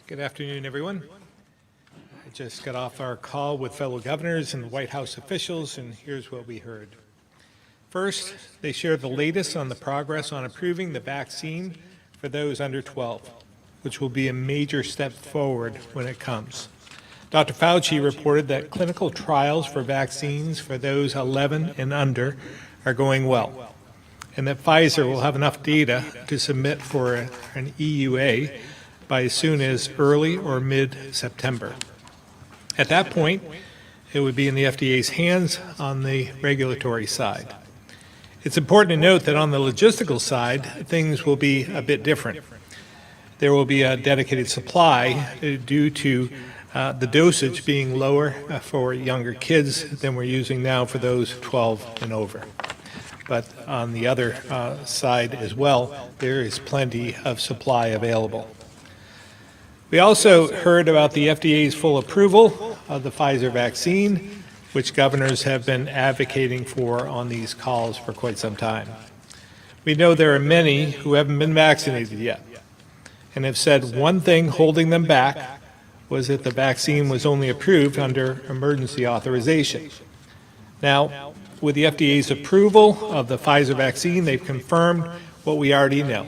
Good afternoon, everyone. I just got off our call with fellow governors and White House officials, and here's what we heard. First, they shared the latest on the progress on approving the vaccine for those under 12, which will be a major step forward when it comes. Dr. Fauci reported that clinical trials for vaccines for those 11 and under are going well, and that Pfizer will have enough data to submit for an EUA by as soon as early or mid-September. At that point, it would be in the FDA's hands on the regulatory side. It's important to note that on the logistical side, things will be a bit different. There will be a dedicated supply due to the dosage being lower for younger kids than we're using now for those 12 and over. But on the other side as well, there is plenty of supply available. We also heard about the FDA's full approval of the Pfizer vaccine, which governors have been advocating for on these calls for quite some time. We know there are many who haven't been vaccinated yet and have said one thing holding them back was that the vaccine was only approved under emergency authorization. Now, with the FDA's approval of the Pfizer vaccine, they've confirmed what we already know,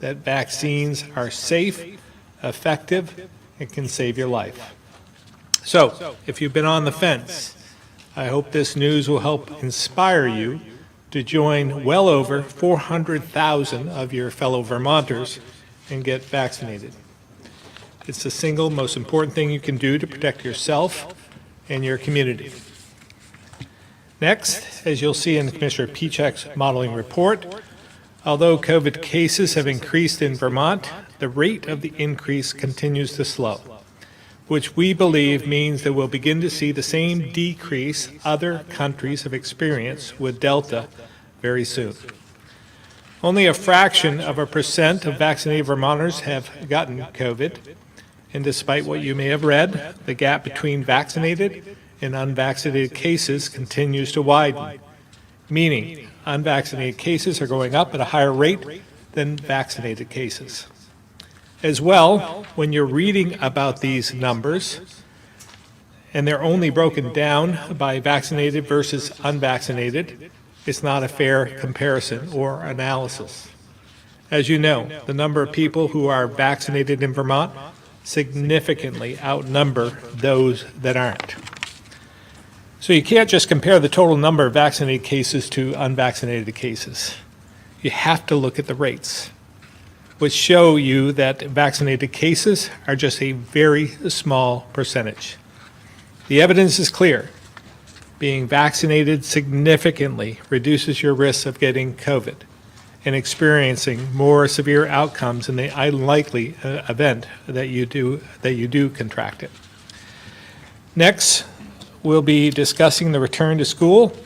that vaccines are safe, effective, and can save your life. So, if you've been on the fence, I hope this news will help inspire you to join well over 400,000 of your fellow Vermonters and get vaccinated. It's the single most important thing you can do to protect yourself and your community. Next, as you'll see in Commissioner Piczek's modeling report, although COVID cases have increased in Vermont, the rate of the increase continues to slow, which we believe means that we'll begin to see the same decrease other countries have experienced with Delta very soon. Only a fraction of a percent of vaccinated Vermonters have gotten COVID, and despite what you may have read, the gap between vaccinated and unvaccinated cases continues to widen, meaning unvaccinated cases are going up at a higher rate than vaccinated cases. As well, when you're reading about these numbers, and they're only broken down by vaccinated versus unvaccinated, it's not a fair comparison or analysis. As you know, the number of people who are vaccinated in Vermont significantly outnumber those that aren't. So you can't just compare the total number of vaccinated cases to unvaccinated cases. You have to look at the rates, which show you that vaccinated cases are just a very small percentage. The evidence is clear. Being vaccinated significantly reduces your risk of getting COVID and experiencing more severe outcomes in the unlikely event that you do contract it. Next, we'll be discussing the return to school,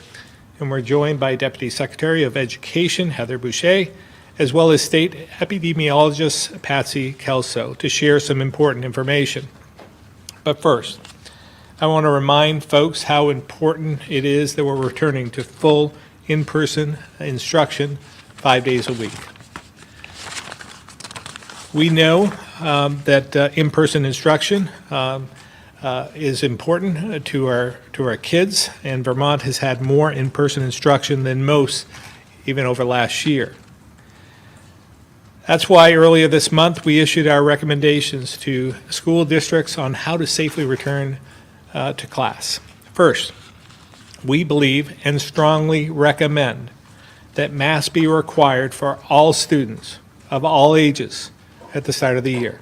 and we're joined by Deputy Secretary of Education, Heather Boucher, as well as State Epidemiologist Patsy Kelso, to share some important information. But first, I want to remind folks how important it is that we're returning to full in-person instruction 5 days a week. We know that in-person instruction is important to our kids, and Vermont has had more in-person instruction than most, even over last year. That's why earlier this month we issued our recommendations to school districts on how to safely return to class. First, we believe and strongly recommend that masks be required for all students of all ages at the start of the year.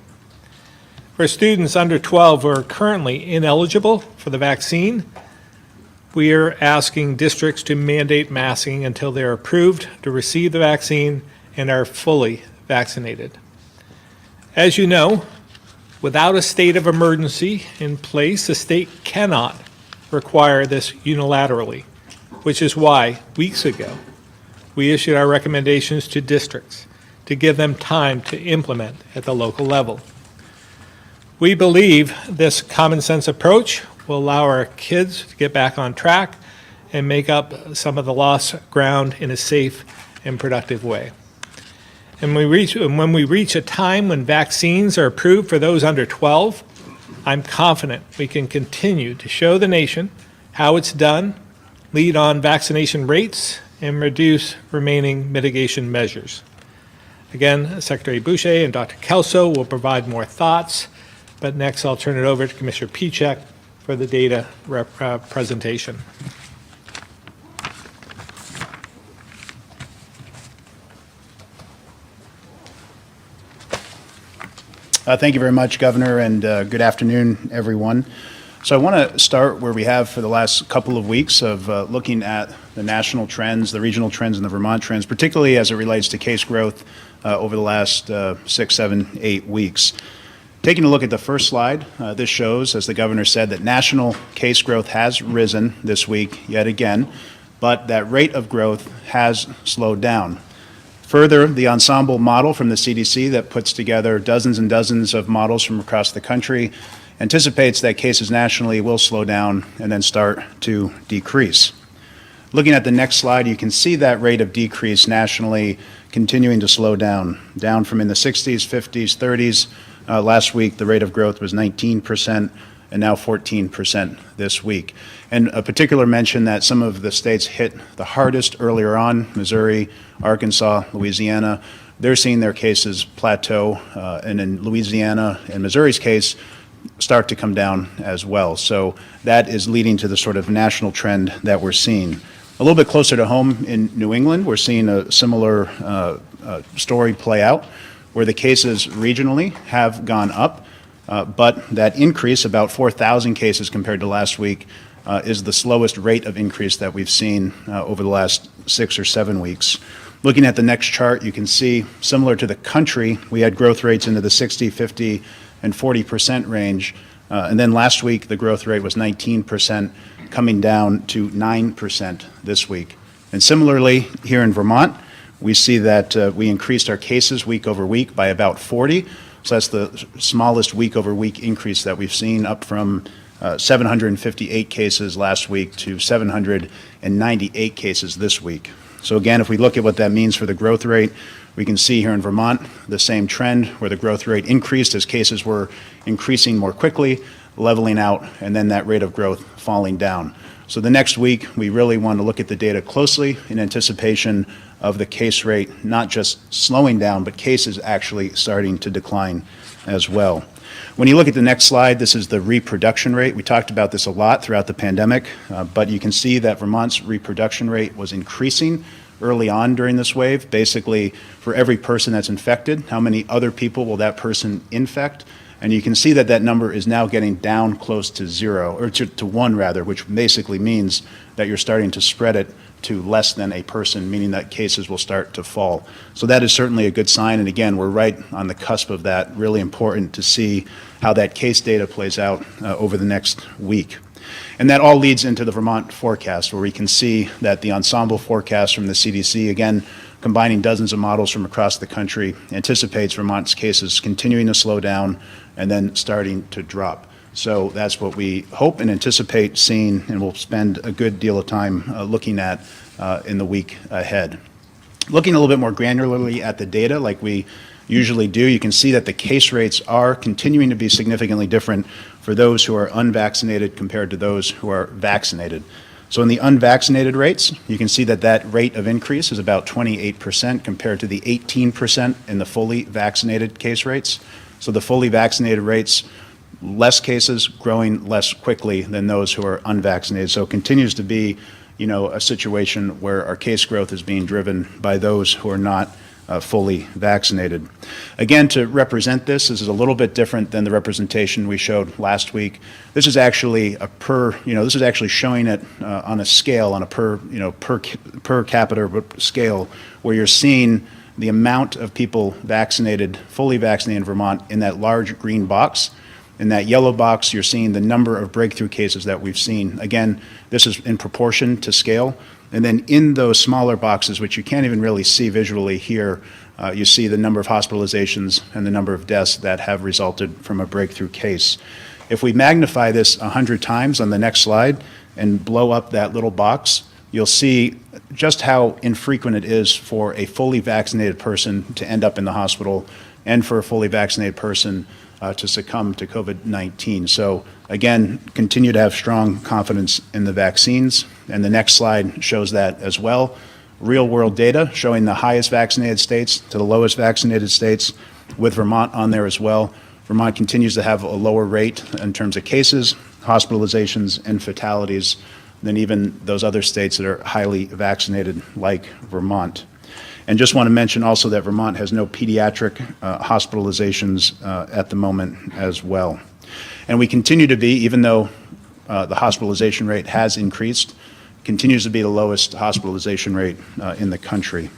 For students under 12 who are currently ineligible for the vaccine, we are asking districts to mandate masking until they are approved to receive the vaccine and are fully vaccinated. As you know, without a state of emergency in place, the state cannot require this unilaterally, which is why, weeks ago, we issued our recommendations to districts to give them time to implement at the local level. We believe this common sense approach will allow our kids to get back on track and make up some of the lost ground in a safe and productive way. And when we reach a time when vaccines are approved for those under 12, I'm confident we can continue to show the nation how it's done, lead on vaccination rates, and reduce remaining mitigation measures. Again, Secretary Boucher and Dr. Kelso will provide more thoughts, but next I'll turn it over to Commissioner Pieciak for the data presentation. Thank you very much, Governor, and good afternoon, everyone. So I want to start where we have for the last couple of weeks of looking at the national trends, the regional trends, and the Vermont trends, particularly as it relates to case growth over the last 6, 7, 8 weeks. Taking a look at the first slide, this shows, as the Governor said, that national case growth has risen this week yet again, but that rate of growth has slowed down. Further, the ensemble model from the CDC that puts together dozens and dozens of models from across the country anticipates that cases nationally will slow down and then start to decrease. Looking at the next slide, you can see that rate of decrease nationally continuing to slow down from in the 60s, 50s, 30s. Last week, the rate of growth was 19%. And now 14% this week. And a particular mention that some of the states hit the hardest earlier on, Missouri, Arkansas, Louisiana, they're seeing their cases plateau, and in Louisiana and Missouri's case, start to come down as well. So that is leading to the sort of national trend that we're seeing. A little bit closer to home in New England, we're seeing a similar story play out, where the cases regionally have gone up. But that increase, about 4,000 cases compared to last week, is the slowest rate of increase that we've seen over the last 6 or 7 weeks. Looking at the next chart, you can see, similar to the country, we had growth rates into the 60, 50, and 40% range. And then last week, the growth rate was 19%, coming down to 9% this week. And similarly, here in Vermont, we see that we increased our cases week over week by about 40. So that's the smallest week-over-week increase that we've seen, up from 758 cases last week to 798 cases this week. So again, if we look at what that means for the growth rate, we can see here in Vermont the same trend where the growth rate increased as cases were increasing more quickly, leveling out, and then that rate of growth falling down. So the next week, we really want to look at the data closely in anticipation of the case rate not just slowing down, but cases actually starting to decline as well. When you look at the next slide, this is the reproduction rate. We talked about this a lot throughout the pandemic, but you can see that Vermont's reproduction rate was increasing early on during this wave. Basically, for every person that's infected, how many other people will that person infect? And you can see that that number is now getting down close to 0, or to 1 rather, which basically means that you're starting to spread it to less than a person, meaning that cases will start to fall. So that is certainly a good sign, and again, we're right on the cusp of that. Really important to see how that case data plays out over the next week. And that all leads into the Vermont forecast, where we can see that the ensemble forecast from the CDC, again, combining dozens of models from across the country, anticipates Vermont's cases continuing to slow down and then starting to drop. So that's what we hope and anticipate seeing, and we'll spend a good deal of time looking at in the week ahead. Looking a little bit more granularly at the data, like we usually do, you can see that the case rates are continuing to be significantly different for those who are unvaccinated compared to those who are vaccinated. So in the unvaccinated rates, you can see that that rate of increase is about 28% compared to the 18% in the fully vaccinated case rates. So the fully vaccinated rates, less cases, growing less quickly than those who are unvaccinated. So it continues to be, a situation where our case growth is being driven by those who are not fully vaccinated. Again, to represent this is a little bit different than the representation we showed last week. This is actually this is actually showing it on a scale, on a per capita scale, where you're seeing the amount of people vaccinated, fully vaccinated in Vermont, in that large green box. In that yellow box, you're seeing the number of breakthrough cases that we've seen. Again, this is in proportion to scale. And then in those smaller boxes, which you can't even really see visually here, you see the number of hospitalizations and the number of deaths that have resulted from a breakthrough case. If we magnify this 100 times on the next slide and blow up that little box, you'll see just how infrequent it is for a fully vaccinated person to end up in the hospital and for a fully vaccinated person to succumb to COVID-19. So again, continue to have strong confidence in the vaccines. And the next slide shows that as well. Real world data showing the highest vaccinated states to the lowest vaccinated states, with Vermont on there as well. Vermont continues to have a lower rate in terms of cases, hospitalizations, and fatalities than even those other states that are highly vaccinated like Vermont. And just want to mention also that Vermont has no pediatric hospitalizations at the moment as well. And we continue to be, even though the hospitalization rate has increased, continues to be the lowest hospitalization rate in the country.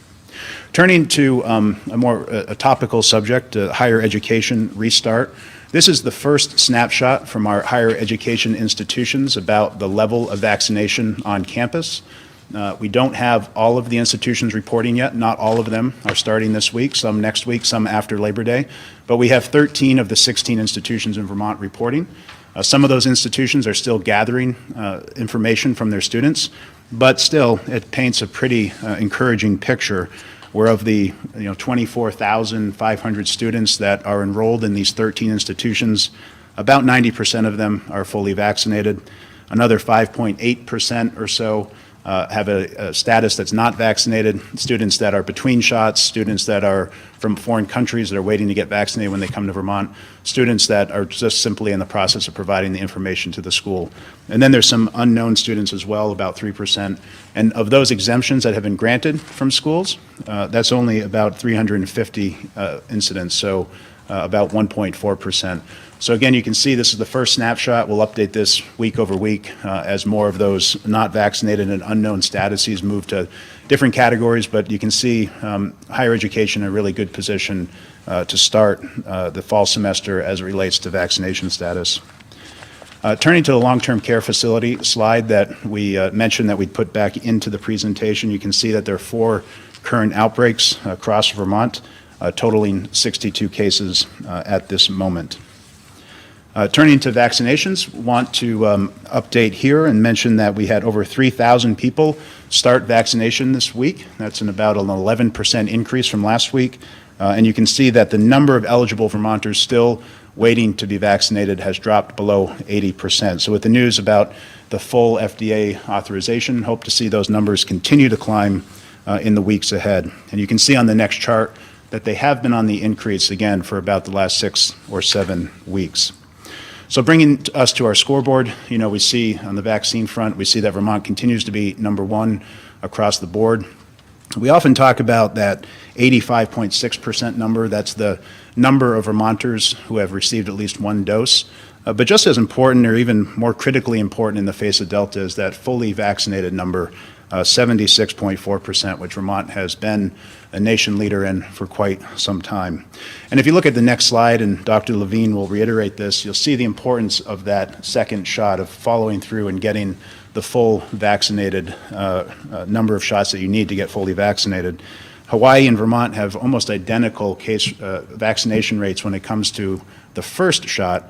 Turning to a more topical subject, higher education restart. This is the first snapshot from our higher education institutions about the level of vaccination on campus. We don't have all of the institutions reporting yet. Not all of them are starting this week, some next week, some after Labor Day. But we have 13 of the 16 institutions in Vermont reporting. Some of those institutions are still gathering information from their students, but still it paints a pretty encouraging picture where of the 24,500 students that are enrolled in these 13 institutions, about 90% of them are fully vaccinated. Another 5.8% or so have a status that's not vaccinated, students that are between shots, students that are from foreign countries that are waiting to get vaccinated when they come to Vermont, students that are just simply in the process of providing the information to the school. And then there's some unknown students as well, about 3%. And of those exemptions that have been granted from schools, that's only about 350 incidents, so about 1.4%. So again, you can see this is the first snapshot. We'll update this week over week as more of those not vaccinated and unknown statuses move to different categories, but you can see higher education in a really good position to start the fall semester as it relates to vaccination status. Turning to the long-term care facility slide that we mentioned that we'd put back into the presentation, you can see that there are 4 current outbreaks across Vermont, totaling 62 cases at this moment. Turning to vaccinations, want to update here and mention that we had over 3,000 people start vaccination this week. That's about an 11% increase from last week. And you can see that the number of eligible Vermonters still waiting to be vaccinated has dropped below 80%. So with the news about the full FDA authorization, hope to see those numbers continue to climb in the weeks ahead. And you can see on the next chart that they have been on the increase again for about the last 6 or 7 weeks. So bringing us to our scoreboard, we see on the vaccine front, we see that Vermont continues to be #1 across the board. We often talk about that 85.6% number. That's the number of Vermonters who have received at least 1 dose. But just as important, or even more critically important in the face of Delta, is that fully vaccinated number, 76.4%, which Vermont has been a nation leader in for quite some time. And if you look at the next slide, and Dr. Levine will reiterate this, you'll see the importance of that second shot of following through and getting the full vaccinated number of shots that you need to get fully vaccinated. Hawaii and Vermont have almost identical vaccination rates when it comes to the first shot,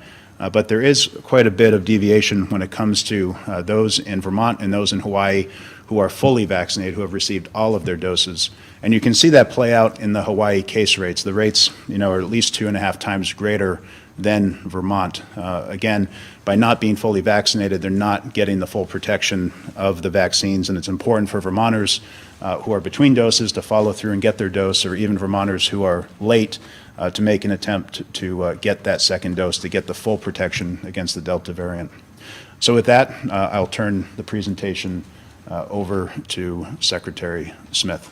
but there is quite a bit of deviation when it comes to those in Vermont and those in Hawaii who are fully vaccinated, who have received all of their doses. And you can see that play out in the Hawaii case rates. The rates, are at least 2.5 times greater than Vermont. Again, by not being fully vaccinated, they're not getting the full protection of the vaccines, and it's important for Vermonters who are between doses to follow through and get their dose, or even Vermonters who are late to make an attempt to get that second dose to get the full protection against the Delta variant. So with that, I'll turn the presentation over to Secretary Smith.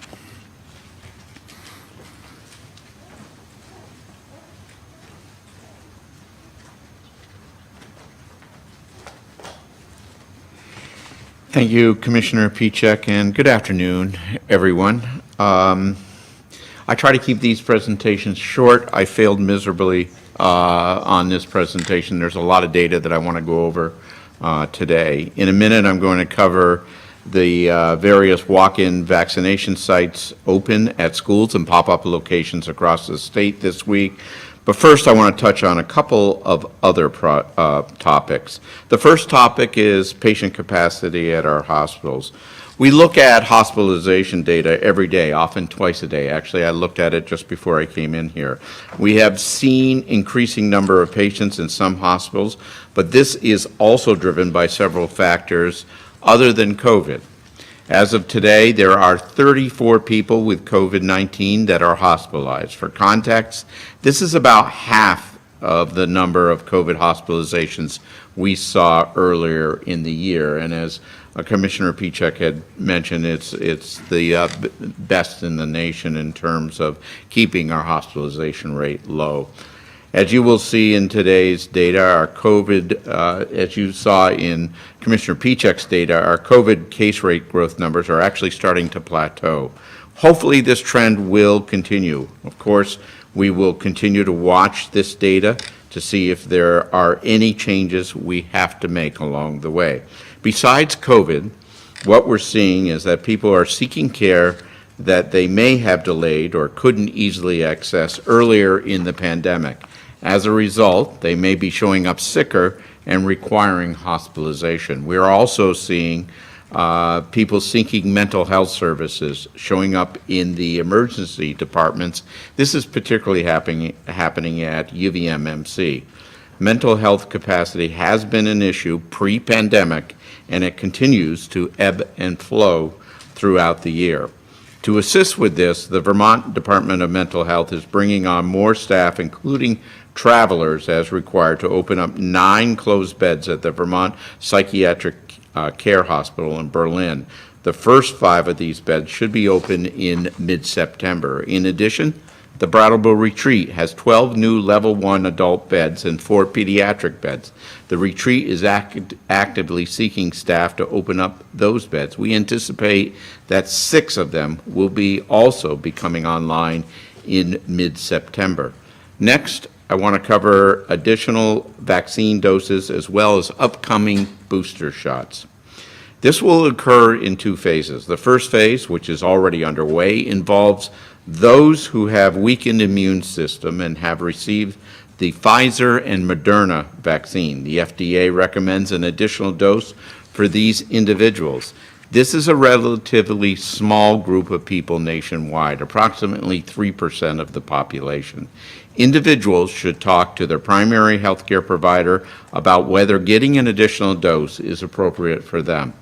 Thank you, Commissioner Pieciak, and good afternoon, everyone. I try to keep these presentations short. I failed miserably on this presentation. There's a lot of data that I want to go over today. In a minute, I'm going to cover the various walk-in vaccination sites open at schools and pop-up locations across the state this week. But first, I want to touch on a couple of other topics. The first topic is patient capacity at our hospitals. We look at hospitalization data every day, often twice a day. Actually, I looked at it just before I came in here. We have seen increasing number of patients in some hospitals, but this is also driven by several factors other than COVID. As of today, there are 34 people with COVID-19 that are hospitalized. For context, this is about half of the number of COVID hospitalizations we saw earlier in the year. And as Commissioner Piczek had mentioned, it's the best in the nation in terms of keeping our hospitalization rate low. As you will see in today's data, our COVID, as you saw in Commissioner Piczek's data, our COVID case rate growth numbers are actually starting to plateau. Hopefully this trend will continue. Of course, we will continue to watch this data to see if there are any changes we have to make along the way. Besides COVID, what we're seeing is that people are seeking care that they may have delayed or couldn't easily access earlier in the pandemic. As a result, they may be showing up sicker and requiring hospitalization. We're also seeing people seeking mental health services showing up in the emergency departments. This is particularly happening at UVMMC. Mental health capacity has been an issue pre-pandemic, and it continues to ebb and flow throughout the year. To assist with this, the Vermont Department of Mental Health is bringing on more staff, including travelers, as required, to open up 9 closed beds at the Vermont Psychiatric Care Hospital in Berlin. The first 5 of these beds should be open in mid-September. In addition, the Brattleboro Retreat has 12 new Level 1 adult beds and 4 pediatric beds. The retreat is actively seeking staff to open up those beds. We anticipate that 6 of them will also be coming online in mid-September. Next, I want to cover additional vaccine doses as well as upcoming booster shots. This will occur in 2 phases. The first phase, which is already underway, involves those who have weakened immune system and have received the Pfizer and Moderna vaccine. The FDA recommends an additional dose for these individuals. This is a relatively small group of people nationwide, approximately 3% of the population. Individuals should talk to their primary health care provider about whether getting an additional dose is appropriate for them.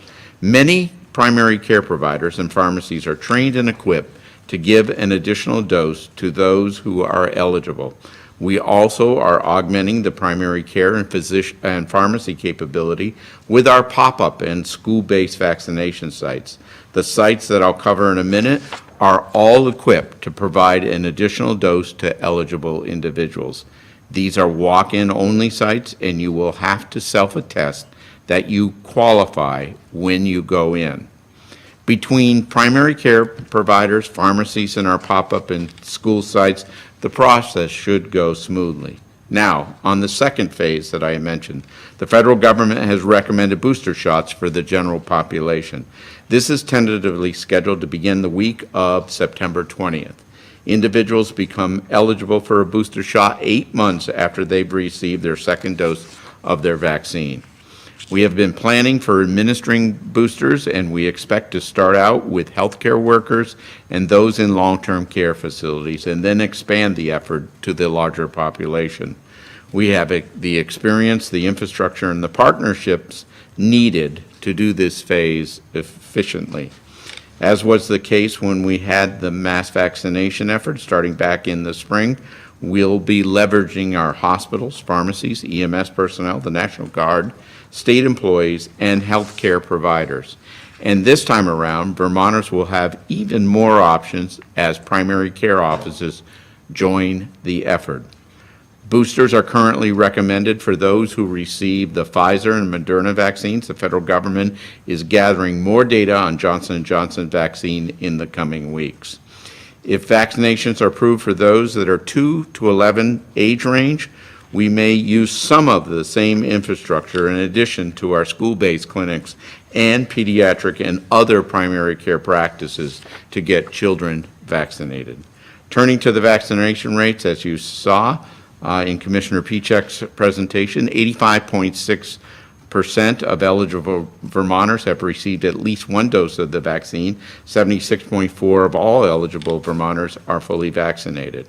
Many primary care providers and pharmacies are trained and equipped to give an additional dose to those who are eligible. We also are augmenting the primary care and physician and pharmacy capability with our pop-up and school-based vaccination sites. The sites that I'll cover in a minute are all equipped to provide an additional dose to eligible individuals. These are walk-in only sites, and you will have to self-attest that you qualify when you go in. Between primary care providers, pharmacies, and our pop-up and school sites, the process should go smoothly. Now, on the second phase that I mentioned, the federal government has recommended booster shots for the general population. This is tentatively scheduled to begin the week of September 20th. Individuals become eligible for a booster shot 8 months after they've received their second dose of their vaccine. We have been planning for administering boosters, and we expect to start out with healthcare workers and those in long-term care facilities, and then expand the effort to the larger population. We have the experience, the infrastructure, and the partnerships needed to do this phase efficiently. As was the case when we had the mass vaccination effort starting back in the spring, we'll be leveraging our hospitals, pharmacies, EMS personnel, the National Guard, state employees, and healthcare providers. And this time around, Vermonters will have even more options as primary care offices join the effort. Boosters are currently recommended for those who receive the Pfizer and Moderna vaccines. The federal government is gathering more data on Johnson & Johnson vaccine in the coming weeks. If vaccinations are approved for those that are 2 to 11 age range, we may use some of the same infrastructure in addition to our school-based clinics and pediatric and other primary care practices to get children vaccinated. Turning to the vaccination rates, as you saw, In Commissioner Piechek's presentation, 85.6% of eligible Vermonters have received at least one dose of the vaccine. 76.4% of all eligible Vermonters are fully vaccinated.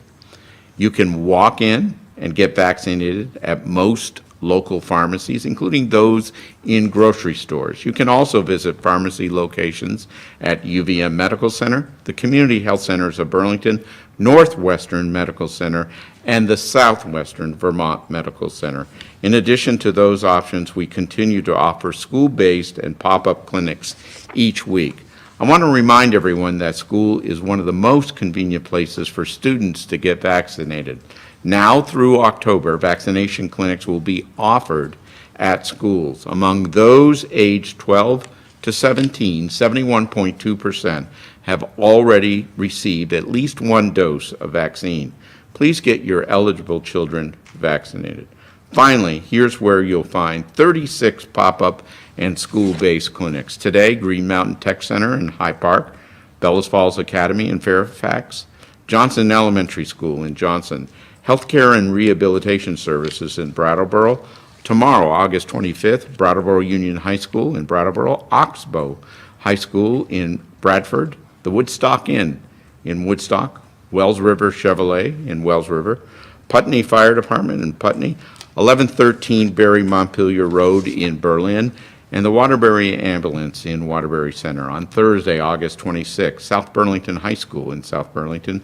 You can walk in and get vaccinated at most local pharmacies, including those in grocery stores. You can also visit pharmacy locations at UVM Medical Center, the Community Health Centers of Burlington, Northwestern Medical Center, and the Southwestern Vermont Medical Center. In addition to those options, we continue to offer school-based and pop-up clinics each week. I want to remind everyone that school is one of the most convenient places for students to get vaccinated. Now through October, vaccination clinics will be offered at schools. Among those aged 12 to 17, 71.2% have already received at least one dose of vaccine. Please get your eligible children vaccinated. Finally, here's where you'll find 36 pop-up and school-based clinics. Today, Green Mountain Tech Center in High Park, Bellows Falls Academy in Fairfax, Johnson Elementary School in Johnson, Healthcare and Rehabilitation Services in Brattleboro. Tomorrow, August 25th, Brattleboro Union High School in Brattleboro, Oxbow High School in Bradford, the Woodstock Inn in Woodstock, Wells River Chevrolet in Wells River, Putney Fire Department in Putney, 1113 Barry Montpelier Road in Berlin, and the Waterbury Ambulance in Waterbury Center. On Thursday, August 26th, South Burlington High School in South Burlington,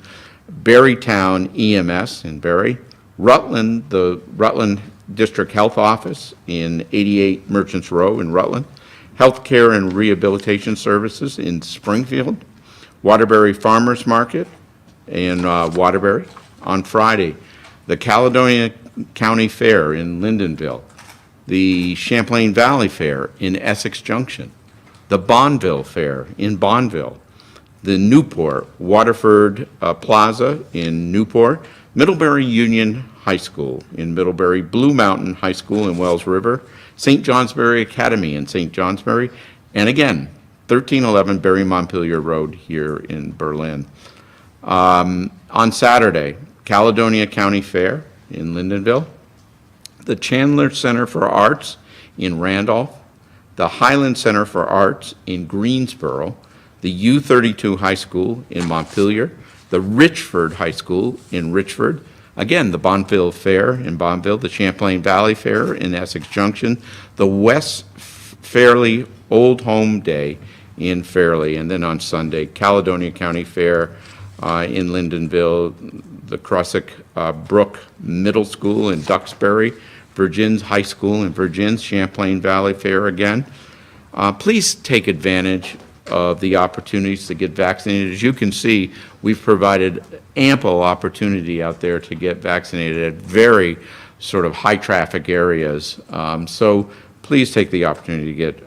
Barrytown EMS in Barry, Rutland, the Rutland District Health Office in 88 Merchants Row in Rutland, Healthcare and Rehabilitation Services in Springfield, Waterbury Farmers Market in Waterbury. On Friday, the Caledonia County Fair in Lyndonville, the Champlain Valley Fair in Essex Junction, the Bonneville Fair in Bonneville, the Newport Waterford Plaza in Newport, Middlebury Union High School in Middlebury, Blue Mountain High School in Wells River, St. Johnsbury Academy in St. Johnsbury, and again, 1311 Barry Montpelier Road here in Berlin. On Saturday, Caledonia County Fair in Lyndonville, the Chandler Center for Arts in Randolph, the Highland Center for Arts in Greensboro, the U32 High School in Montpelier, the Richford High School in Richford, again, the Bonneville Fair in Bonneville, the Champlain Valley Fair in Essex Junction, the West Fairleigh Old Home Day in Fairleigh, and then on Sunday, Caledonia County Fair in Lyndonville, the Crossick Brook Middle School in Duxbury, Virgin's High School in Virgin's, Champlain Valley Fair again. Please take advantage of the opportunities to get vaccinated. As you can see, we've provided ample opportunity out there to get vaccinated at very sort of high traffic areas. So please take the opportunity to get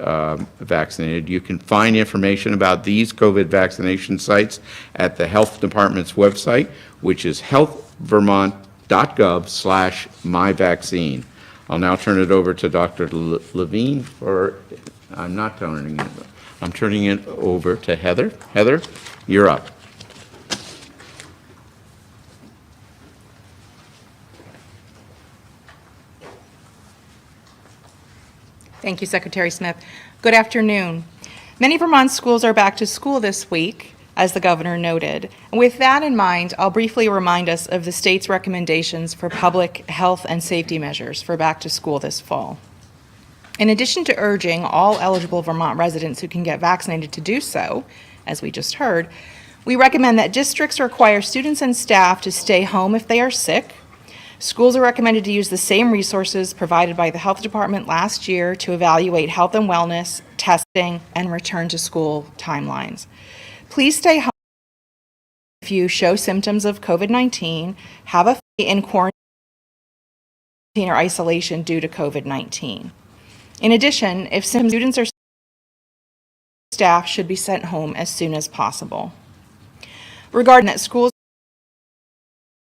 vaccinated. You can find information about these COVID vaccination sites at the Health Department's website, which is healthvermont.gov/myvaccine. I'll now turn it over to Dr. Levine for, I'm turning it over to Heather. Heather, you're up. Thank you, Secretary Smith. Good afternoon. Many Vermont schools are back to school this week, as the governor noted. And with that in mind, I'll briefly remind us of the state's recommendations for public health and safety measures for back to school this fall. In addition to urging all eligible Vermont residents who can get vaccinated to do so, as we just heard, we recommend that districts require students and staff to stay home if they are sick. Schools are recommended to use the same resources provided by the Health Department last year to evaluate health and wellness, testing, and return to school timelines. Please stay home if you show symptoms of COVID-19, have a family in quarantine or isolation due to COVID-19. In addition, if some students or staff should be sent home as soon as possible. Regarding that, schools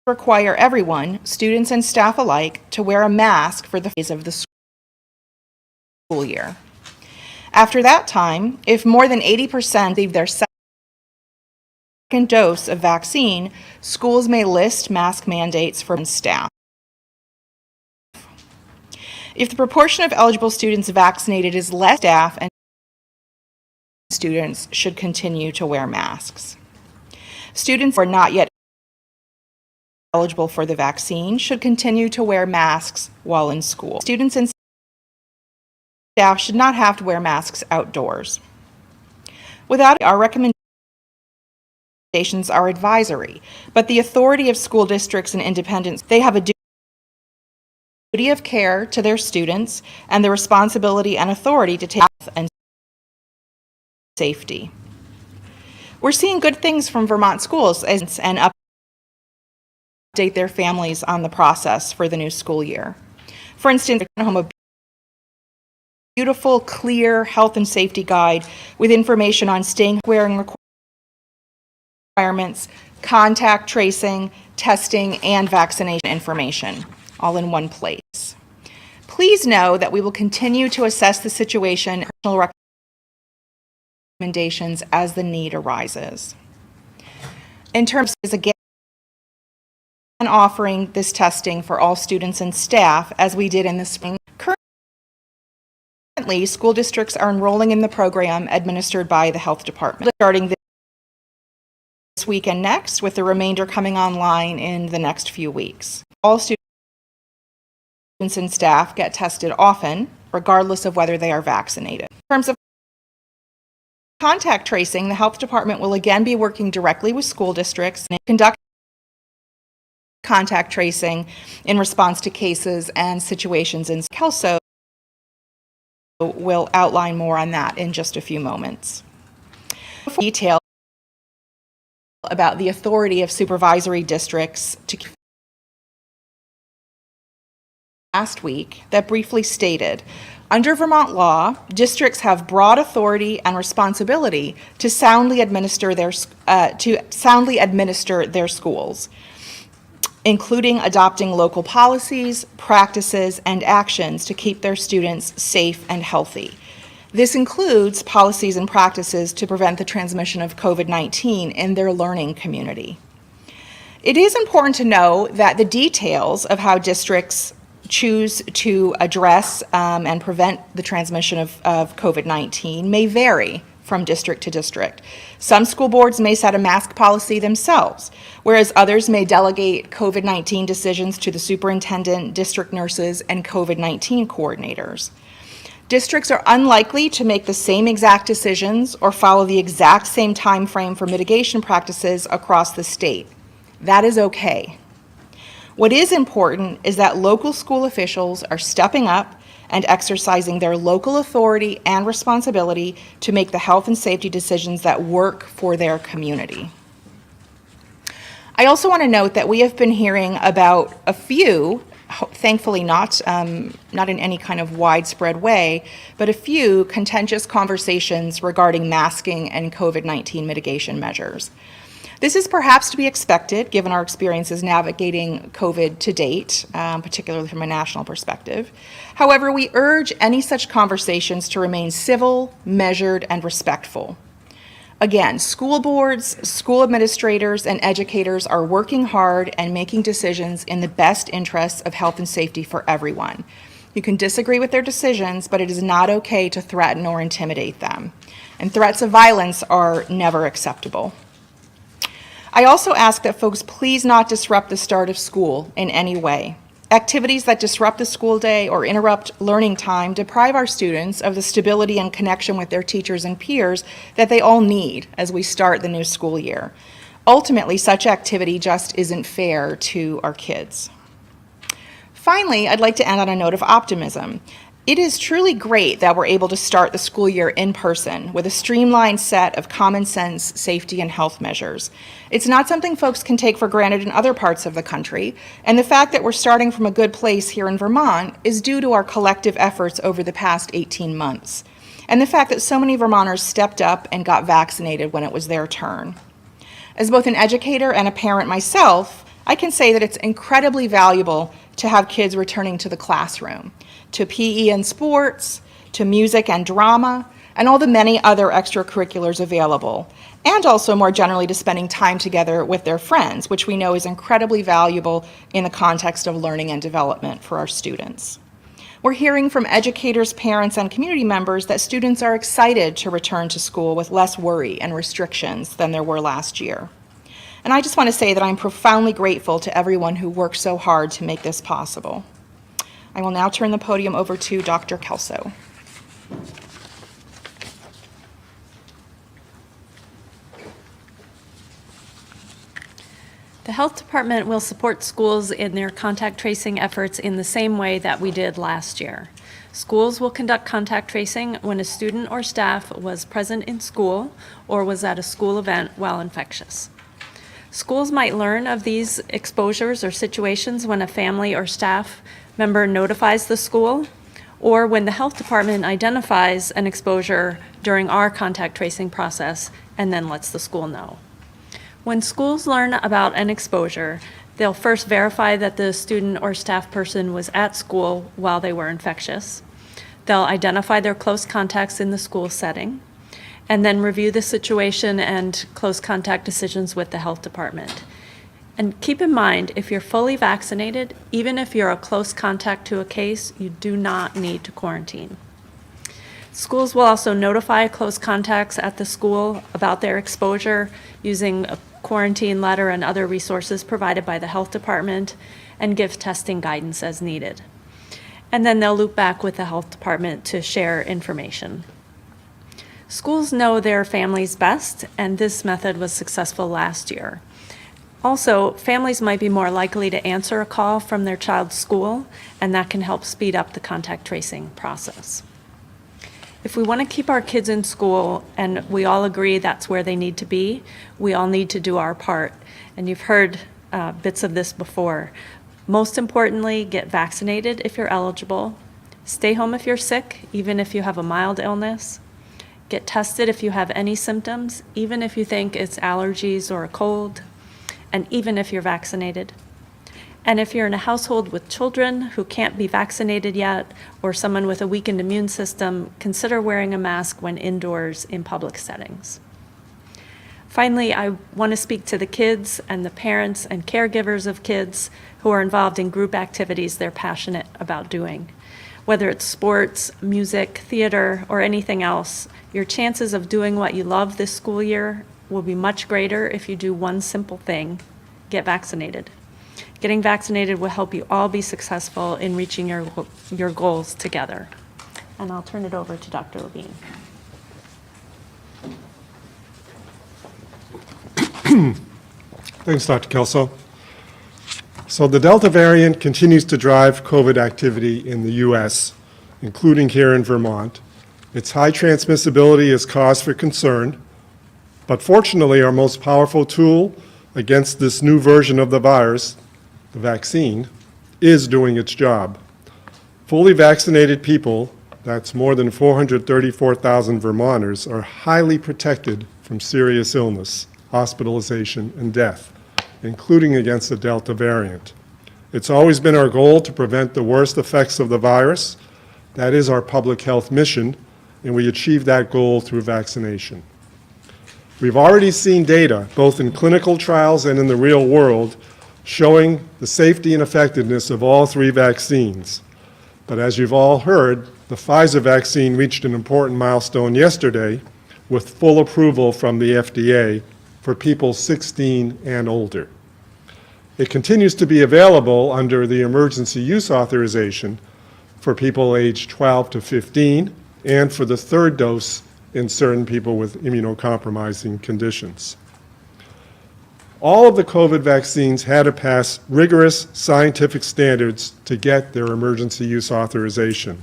require everyone, students and staff alike, to wear a mask for the phase of the school year. After that time, if more than 80% receive their second dose of vaccine, schools may list mask mandates for staff. If the proportion of eligible students vaccinated is less, staff and students should continue to wear masks. Students who are not yet eligible for the vaccine should continue to wear masks while in school. Students and staff should not have to wear masks outdoors. Without our recommendations are advisory, but the authority of school districts and independents, they have a duty of care to their students and the responsibility and authority to take health and safety. We're seeing good things from Vermont schools and update their families on the process for the new school year. For instance, a beautiful, clear health and safety guide with information on wearing requirements, contact tracing, testing, and vaccination information, all in one place. Please know that we will continue to assess the situation and recommendations as the need arises. In terms of, again, offering this testing for all students and staff as we did in the spring. Currently, school districts are enrolling in the program administered by the health department, starting this week and next, with the remainder coming online in the next few weeks. All students and staff get tested often, regardless of whether they are vaccinated. In terms of contact tracing, the health department will again be working directly with school districts and conduct contact tracing in response to cases and situations in Kelso. We'll outline more on that in just a few moments. Detail about the authority of supervisory districts to last week that briefly stated, under Vermont law, districts have broad authority and responsibility to soundly administer their schools, including adopting local policies, practices, and actions to keep their students safe and healthy. This includes policies and practices to prevent the transmission of COVID-19 in their learning community. It is important to know that the details of how districts choose to address and prevent the transmission of COVID-19 may vary from district to district. Some school boards may set a mask policy themselves, whereas others may delegate COVID-19 decisions to the superintendent, district nurses, and COVID-19 coordinators. Districts are unlikely to make the same exact decisions or follow the exact same time frame for mitigation practices across the state. That is okay. What is important is that local school officials are stepping up and exercising their local authority and responsibility to make the health and safety decisions that work for their community. I also want to note that we have been hearing about a few, thankfully not in any kind of widespread way, but a few contentious conversations regarding masking and COVID-19 mitigation measures. This is perhaps to be expected given our experiences navigating COVID to date, particularly from a national perspective. However, we urge any such conversations to remain civil, measured, and respectful. Again, school boards, school administrators, and educators are working hard and making decisions in the best interests of health and safety for everyone. You can disagree with their decisions, but it is not okay to threaten or intimidate them. And threats of violence are never acceptable. I also ask that folks please not disrupt the start of school in any way. Activities that disrupt the school day or interrupt learning time deprive our students of the stability and connection with their teachers and peers that they all need as we start the new school year. Ultimately, such activity just isn't fair to our kids. Finally, I'd like to end on a note of optimism. It is truly great that we're able to start the school year in person with a streamlined set of common sense safety and health measures. It's not something folks can take for granted in other parts of the country, and the fact that we're starting from a good place here in Vermont is due to our collective efforts over the past 18 months, and the fact that so many Vermonters stepped up and got vaccinated when it was their turn. As both an educator and a parent myself, I can say that it's incredibly valuable to have kids returning to the classroom, to PE and sports, to music and drama, and all the many other extracurriculars available, and also more generally to spending time together with their friends, which we know is incredibly valuable in the context of learning and development for our students. We're hearing from educators, parents, and community members that students are excited to return to school with less worry and restrictions than there were last year. And I just want to say that I'm profoundly grateful to everyone who worked so hard to make this possible. I will now turn the podium over to Dr. Kelso. The health department will support schools in their contact tracing efforts in the same way that we did last year. Schools will conduct contact tracing when a student or staff was present in school or was at a school event while infectious. Schools might learn of these exposures or situations when a family or staff member notifies the school, or when the health department identifies an exposure during our contact tracing process and then lets the school know. When schools learn about an exposure, they'll first verify that the student or staff person was at school while they were infectious. They'll identify their close contacts in the school setting, and then review the situation and close contact decisions with the health department. And keep in mind, if you're fully vaccinated, even if you're a close contact to a case, you do not need to quarantine. Schools will also notify close contacts at the school about their exposure using a quarantine letter and other resources provided by the health department, and give testing guidance as needed. And then they'll loop back with the health department to share information. Schools know their families best, and this method was successful last year. Also, families might be more likely to answer a call from their child's school, and that can help speed up the contact tracing process. If we want to keep our kids in school, and we all agree that's where they need to be, we all need to do our part. And you've heard bits of this before. Most importantly, get vaccinated if you're eligible. Stay home if you're sick, even if you have a mild illness. Get tested if you have any symptoms, even if you think it's allergies or a cold, and even if you're vaccinated. And if you're in a household with children who can't be vaccinated yet, or someone with a weakened immune system, consider wearing a mask when indoors in public settings. Finally, I want to speak to the kids and the parents and caregivers of kids who are involved in group activities they're passionate about doing. Whether it's sports, music, theater, or anything else, your chances of doing what you love this school year will be much greater if you do one simple thing: get vaccinated. Getting vaccinated will help you all be successful in reaching your goals together. And I'll turn it over to Dr. Levine. Thanks, Dr. Kelso. So the Delta variant continues to drive COVID activity in the U.S., including here in Vermont. Its high transmissibility is cause for concern, but fortunately our most powerful tool against this new version of the virus, the vaccine, is doing its job. Fully vaccinated people, that's more than 434,000 Vermonters, are highly protected from serious illness, hospitalization, and death, including against the Delta variant. It's always been our goal to prevent the worst effects of the virus. That is our public health mission, and we achieve that goal through vaccination. We've already seen data, both in clinical trials and in the real world, showing the safety and effectiveness of all three vaccines. But as you've all heard, the Pfizer vaccine reached an important milestone yesterday with full approval from the FDA for people 16 and older. It continues to be available under the emergency use authorization for people aged 12 to 15 and for the third dose in certain people with immunocompromising conditions. All of the COVID vaccines had to pass rigorous scientific standards to get their emergency use authorization.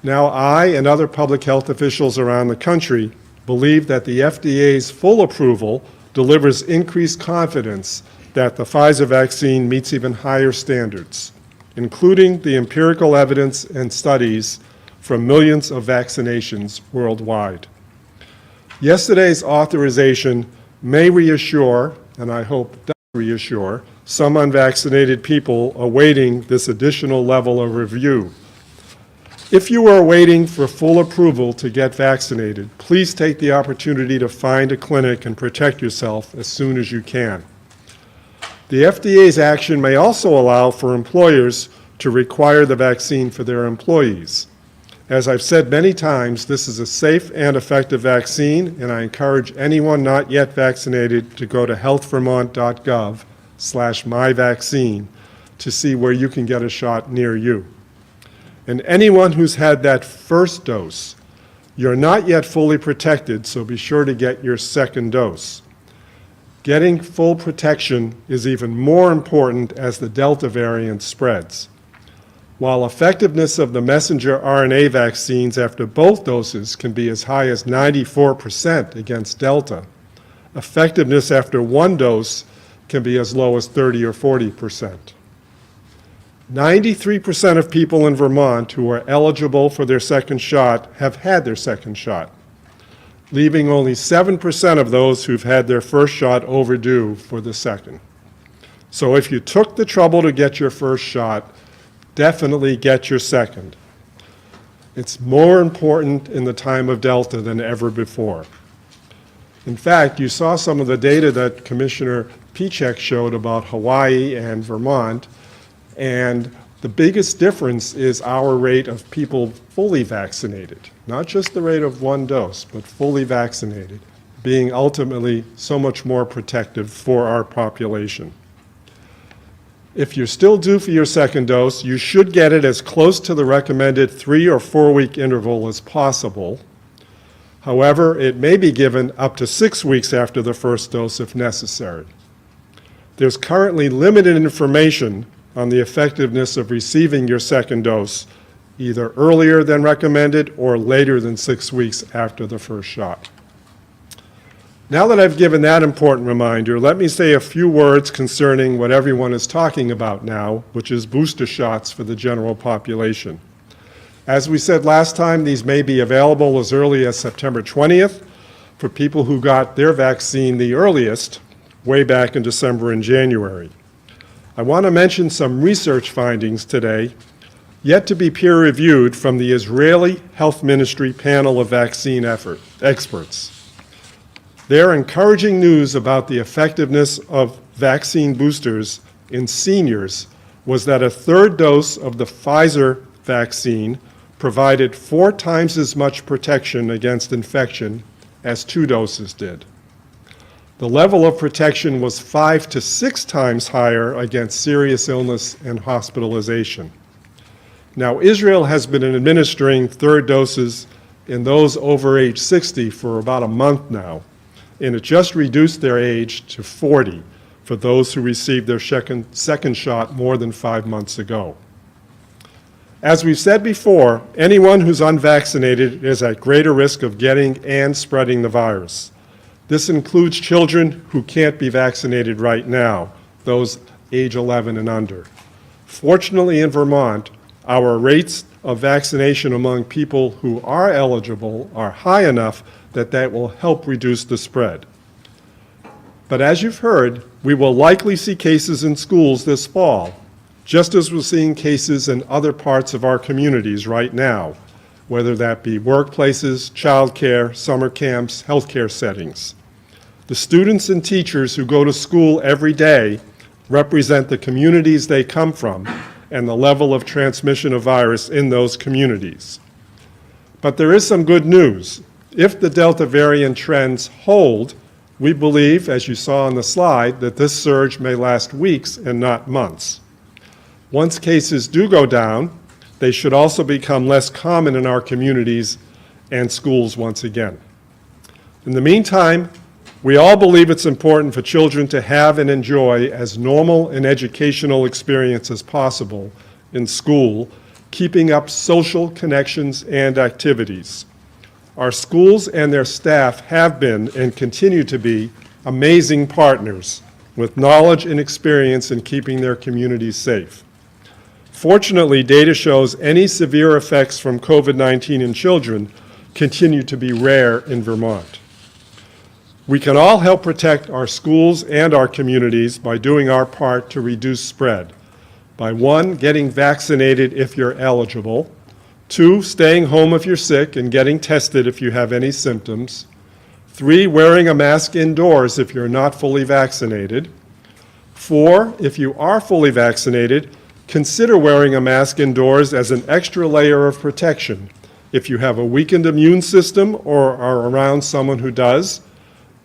Now I and other public health officials around the country believe that the FDA's full approval delivers increased confidence that the Pfizer vaccine meets even higher standards, including the empirical evidence and studies from millions of vaccinations worldwide. Yesterday's authorization may reassure, and I hope does reassure, some unvaccinated people awaiting this additional level of review. If you are waiting for full approval to get vaccinated, please take the opportunity to find a clinic and protect yourself as soon as you can. The FDA's action may also allow for employers to require the vaccine for their employees. As I've said many times, this is a safe and effective vaccine, and I encourage anyone not yet vaccinated to go to healthvermont.gov/myvaccine to see where you can get a shot near you. And anyone who's had that first dose, you're not yet fully protected, so be sure to get your second dose. Getting full protection is even more important as the Delta variant spreads. While effectiveness of the messenger RNA vaccines after both doses can be as high as 94% against Delta, effectiveness after one dose can be as low as 30 or 40%. 93% of people in Vermont who are eligible for their second shot have had their second shot, leaving only 7% of those who've had their first shot overdue for the second. So if you took the trouble to get your first shot, definitely get your second. It's more important in the time of Delta than ever before. In fact, you saw some of the data that Commissioner Pieciak showed about Hawaii and Vermont, and the biggest difference is our rate of people fully vaccinated, not just the rate of one dose, but fully vaccinated, being ultimately so much more protective for our population. If you're still due for your second dose, you should get it as close to the recommended 3 or 4 week interval as possible. However, it may be given up to 6 weeks after the first dose if necessary. There's currently limited information on the effectiveness of receiving your second dose, either earlier than recommended or later than 6 weeks after the first shot. Now that I've given that important reminder, let me say a few words concerning what everyone is talking about now, which is booster shots for the general population. As we said last time, these may be available as early as September 20th for people who got their vaccine the earliest, way back in December and January. I want to mention some research findings today, yet to be peer-reviewed, from the Israeli Health Ministry panel of vaccine experts. Their encouraging news about the effectiveness of vaccine boosters in seniors was that a third dose of the Pfizer vaccine provided 4 times as much protection against infection as 2 doses did. The level of protection was 5 to 6 times higher against serious illness and hospitalization. Now, Israel has been administering third doses in those over age 60 for about a month now, and it just reduced their age to 40 for those who received their second shot more than 5 months ago. As we've said before, anyone who's unvaccinated is at greater risk of getting and spreading the virus. This includes children who can't be vaccinated right now, those age 11 and under. Fortunately, in Vermont, our rates of vaccination among people who are eligible are high enough that will help reduce the spread. But as you've heard, we will likely see cases in schools this fall, just as we're seeing cases in other parts of our communities right now, whether that be workplaces, childcare, summer camps, healthcare settings. The students and teachers who go to school every day represent the communities they come from and the level of transmission of virus in those communities. But there is some good news. If the Delta variant trends hold, we believe, as you saw on the slide, that this surge may last weeks and not months. Once cases do go down, they should also become less common in our communities and schools once again. In the meantime, we all believe it's important for children to have and enjoy as normal an educational experience as possible in school, keeping up social connections and activities. Our schools and their staff have been and continue to be amazing partners with knowledge and experience in keeping their communities safe. Fortunately, data shows any severe effects from COVID-19 in children continue to be rare in Vermont. We can all help protect our schools and our communities by doing our part to reduce spread. By 1, getting vaccinated if you're eligible. 2, staying home if you're sick and getting tested if you have any symptoms. 3, wearing a mask indoors if you're not fully vaccinated. 4, if you are fully vaccinated, Consider wearing a mask indoors as an extra layer of protection if you have a weakened immune system or are around someone who does,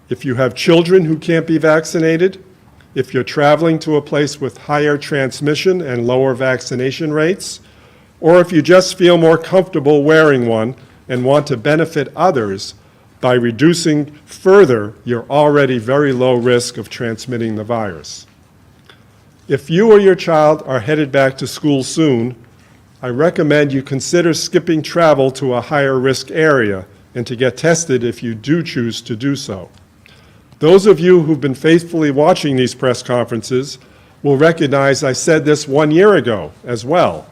if you have children who can't be vaccinated, if you're traveling to a place with higher transmission and lower vaccination rates, or if you just feel more comfortable wearing one and want to benefit others by reducing further your already very low risk of transmitting the virus. If you or your child are headed back to school soon, I recommend you consider skipping travel to a higher risk area and to get tested if you do choose to do so. Those of you who've been faithfully watching these press conferences will recognize I said this 1 year ago as well.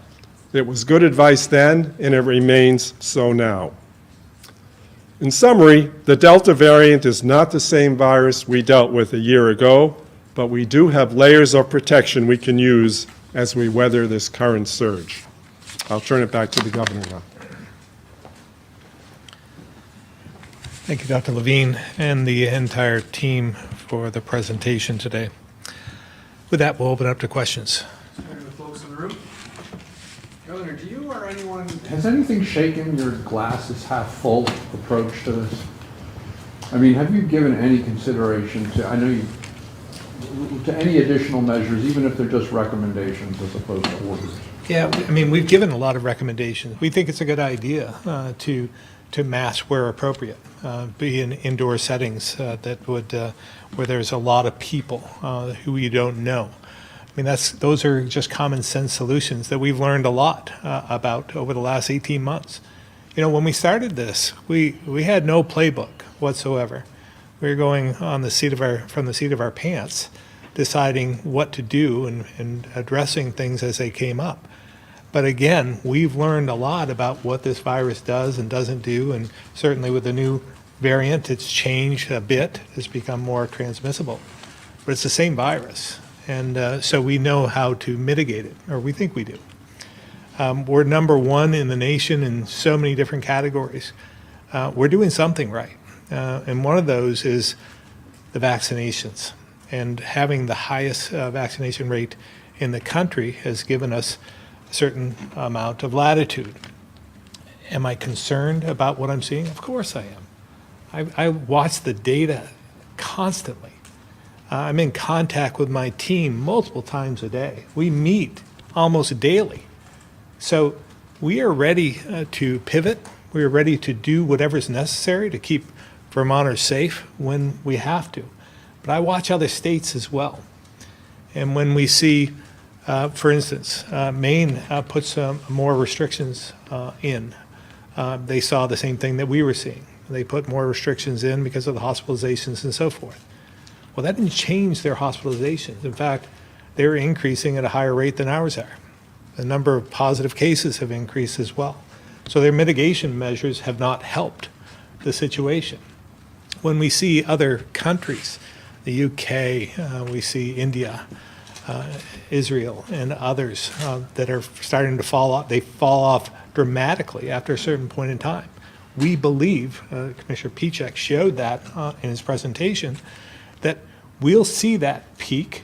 It was good advice then, and it remains so now. In summary, the Delta variant is not the same virus we dealt with a year ago, but we do have layers of protection we can use as we weather this current surge. I'll turn it back to the governor now. Thank you, Dr. Levine, and the entire team for the presentation today. With that, we'll open up to questions. Starting with folks in the room. Governor, do you or anyone, has anything shaken your glass is half full approach to this? I mean, have you given any consideration to, I know you, to any additional measures, even if they're just recommendations as opposed to orders? Yeah, I mean, we've given a lot of recommendations. We think it's a good idea to mask where appropriate, be in indoor settings that would where there's a lot of people who you don't know. I mean, those are just common sense solutions that we've learned a lot about over the last 18 months. You know, when we started this, we had no playbook whatsoever. We were going on the seat of our pants, deciding what to do and addressing things as they came up. But again, we've learned a lot about what this virus does and doesn't do, and certainly with the new variant, it's changed a bit. It's become more transmissible. But it's the same virus, and so we know how to mitigate it, or we think we do. We're number one in the nation in so many different categories. We're doing something right, and one of those is the vaccinations. And having the highest vaccination rate in the country has given us a certain amount of latitude. Am I concerned about what I'm seeing? Of course I am. I watch the data constantly. I'm in contact with my team multiple times a day. We meet almost daily. So we are ready to pivot. We are ready to do whatever's necessary to keep Vermonters safe when we have to. But I watch other states as well. And when we see, for instance, Maine put some more restrictions in. They saw the same thing that we were seeing. They put more restrictions in because of the hospitalizations and so forth. Well, that didn't change their hospitalizations. In fact, they're increasing at a higher rate than ours are. The number of positive cases have increased as well. So their mitigation measures have not helped the situation. When we see other countries, the UK, we see India, Israel, and others that are starting to fall off. They fall off dramatically after a certain point in time. We believe, Commissioner Pichek showed that in his presentation, that we'll see that peak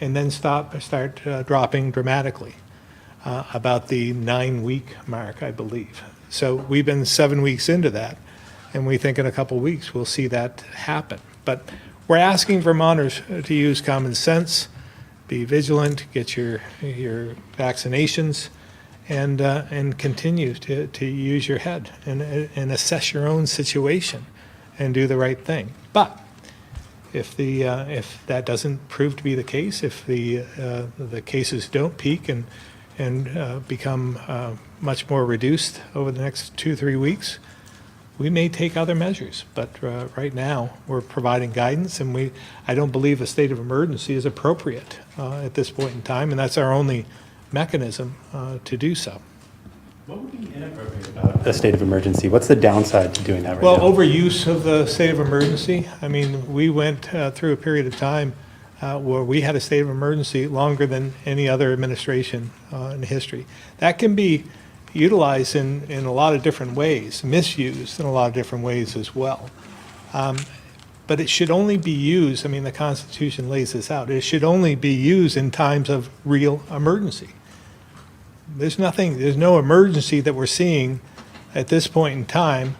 and then start dropping dramatically about the 9-week mark, I believe. So we've been 7 weeks into that, and we think in a couple weeks we'll see that happen. But we're asking Vermonters to use common sense, be vigilant, get your vaccinations, and continue to use your head and assess your own situation and do the right thing. But if that doesn't prove to be the case, if the cases don't peak and become much more reduced over the next 2-3 weeks, we may take other measures. But right now, we're providing guidance, and I don't believe a state of emergency is appropriate at this point in time, and that's our only mechanism to do so. What would be inappropriate about a state of emergency? What's the downside to doing that right Well, now? overuse of the state of emergency. I mean, we went through a period of time where we had a state of emergency longer than any other administration in history. That can be utilized in a lot of different ways, misused in a lot of different ways as well. But it should only be used, I mean, the Constitution lays this out, it should only be used in times of real emergency. there's no emergency that we're seeing at this point in time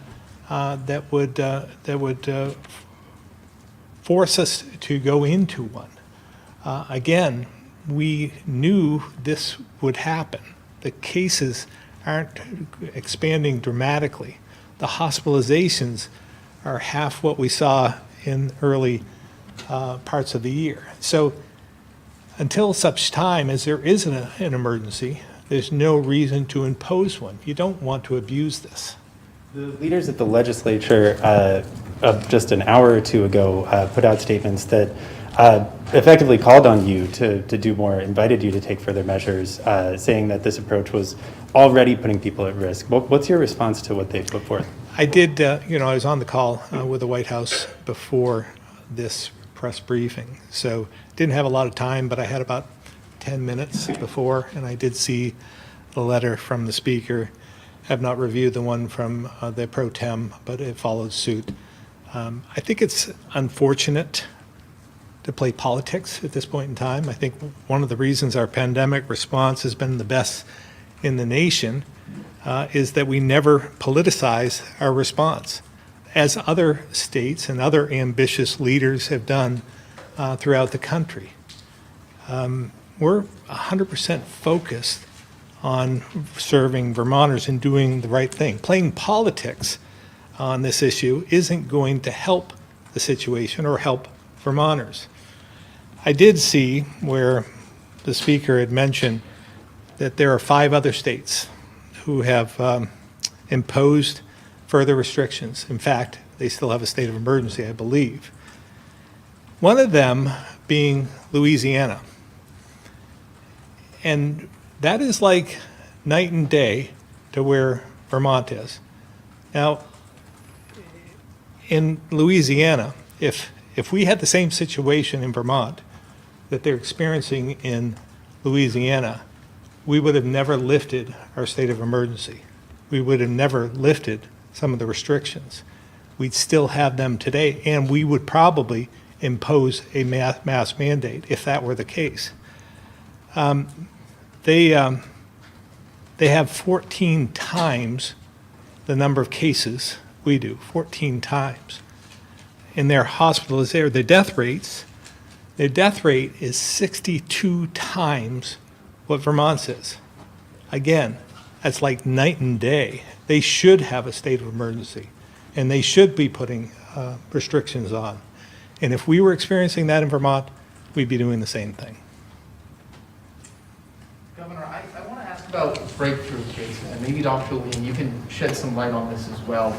that would force us to go into one. Again, we knew this would happen. The cases aren't expanding dramatically. The hospitalizations are half what we saw in early parts of the year. So until such time as there is an emergency, there's no reason to impose one. You don't want to abuse this. The leaders at the legislature just an hour or two ago put out statements that effectively called on you to do more, invited you to take further measures, saying that this approach was already putting people at risk. What's your response to what they put forth? I did, I was on the call with the White House before this press briefing, so didn't have a lot of time, but I had about 10 minutes before, and I did see the letter from the speaker. Have not reviewed the one from the pro tem, but it followed suit. I think it's unfortunate to play politics at this point in time. I think one of the reasons our pandemic response has been the best in the nation is that we never politicize our response, as other states and other ambitious leaders have done throughout the country. We're 100% focused on serving Vermonters and doing the right thing. Playing politics on this issue isn't going to help the situation or help Vermonters. I did see where the speaker had mentioned that there are 5 other states who have imposed further restrictions. In fact, they still have a state of emergency, I believe. One of them being Louisiana. And that is like night and day to where Vermont is. Now, in Louisiana, if we had the same situation in Vermont that they're experiencing in Louisiana, we would have never lifted our state of emergency. We would have never lifted some of the restrictions. We'd still have them today, and we would probably impose a mass mandate if that were the case. They have 14 times the number of cases we do, 14 times. In their hospitalization, their death rate is 62 times what Vermont's is. Again, that's like night and day. They should have a state of emergency, and they should be putting restrictions on. And if we were experiencing that in Vermont, we'd be doing the same thing. Governor, I want to ask about breakthrough cases, and maybe Dr. Lean, you can shed some light on this as well.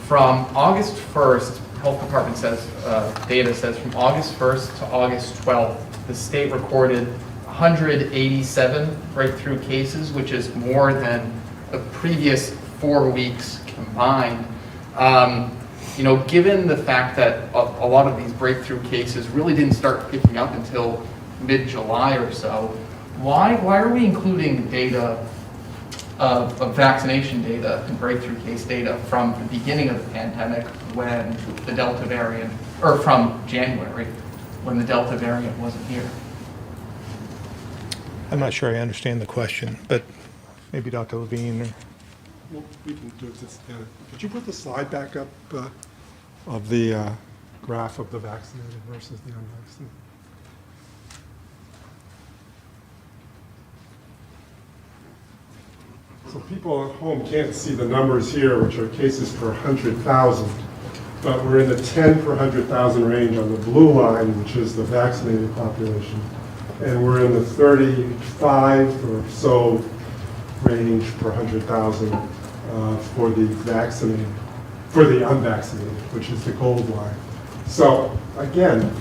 From August 1st, Health Department says, data says from August 1st to August 12th, the state recorded 187 breakthrough cases, which is more than the previous 4 weeks combined. Given the fact that a lot of these breakthrough cases really didn't start picking up until mid-July or so, why are we including data of vaccination data and breakthrough case data from the beginning of the pandemic when the Delta variant, or from January, when the Delta variant wasn't here? I'm not sure I understand the question, but maybe Dr. Levine or... Well, we can do this. Could you put the slide back up of the graph of the vaccinated versus the unvaccinated? So people at home can't see the numbers here, which are cases per 100,000, but we're in the 10 per 100,000 range on the blue line, which is the vaccinated population, and we're in the 35 or so range per 100,000 for the vaccinated, for the unvaccinated, which is the gold line. So again,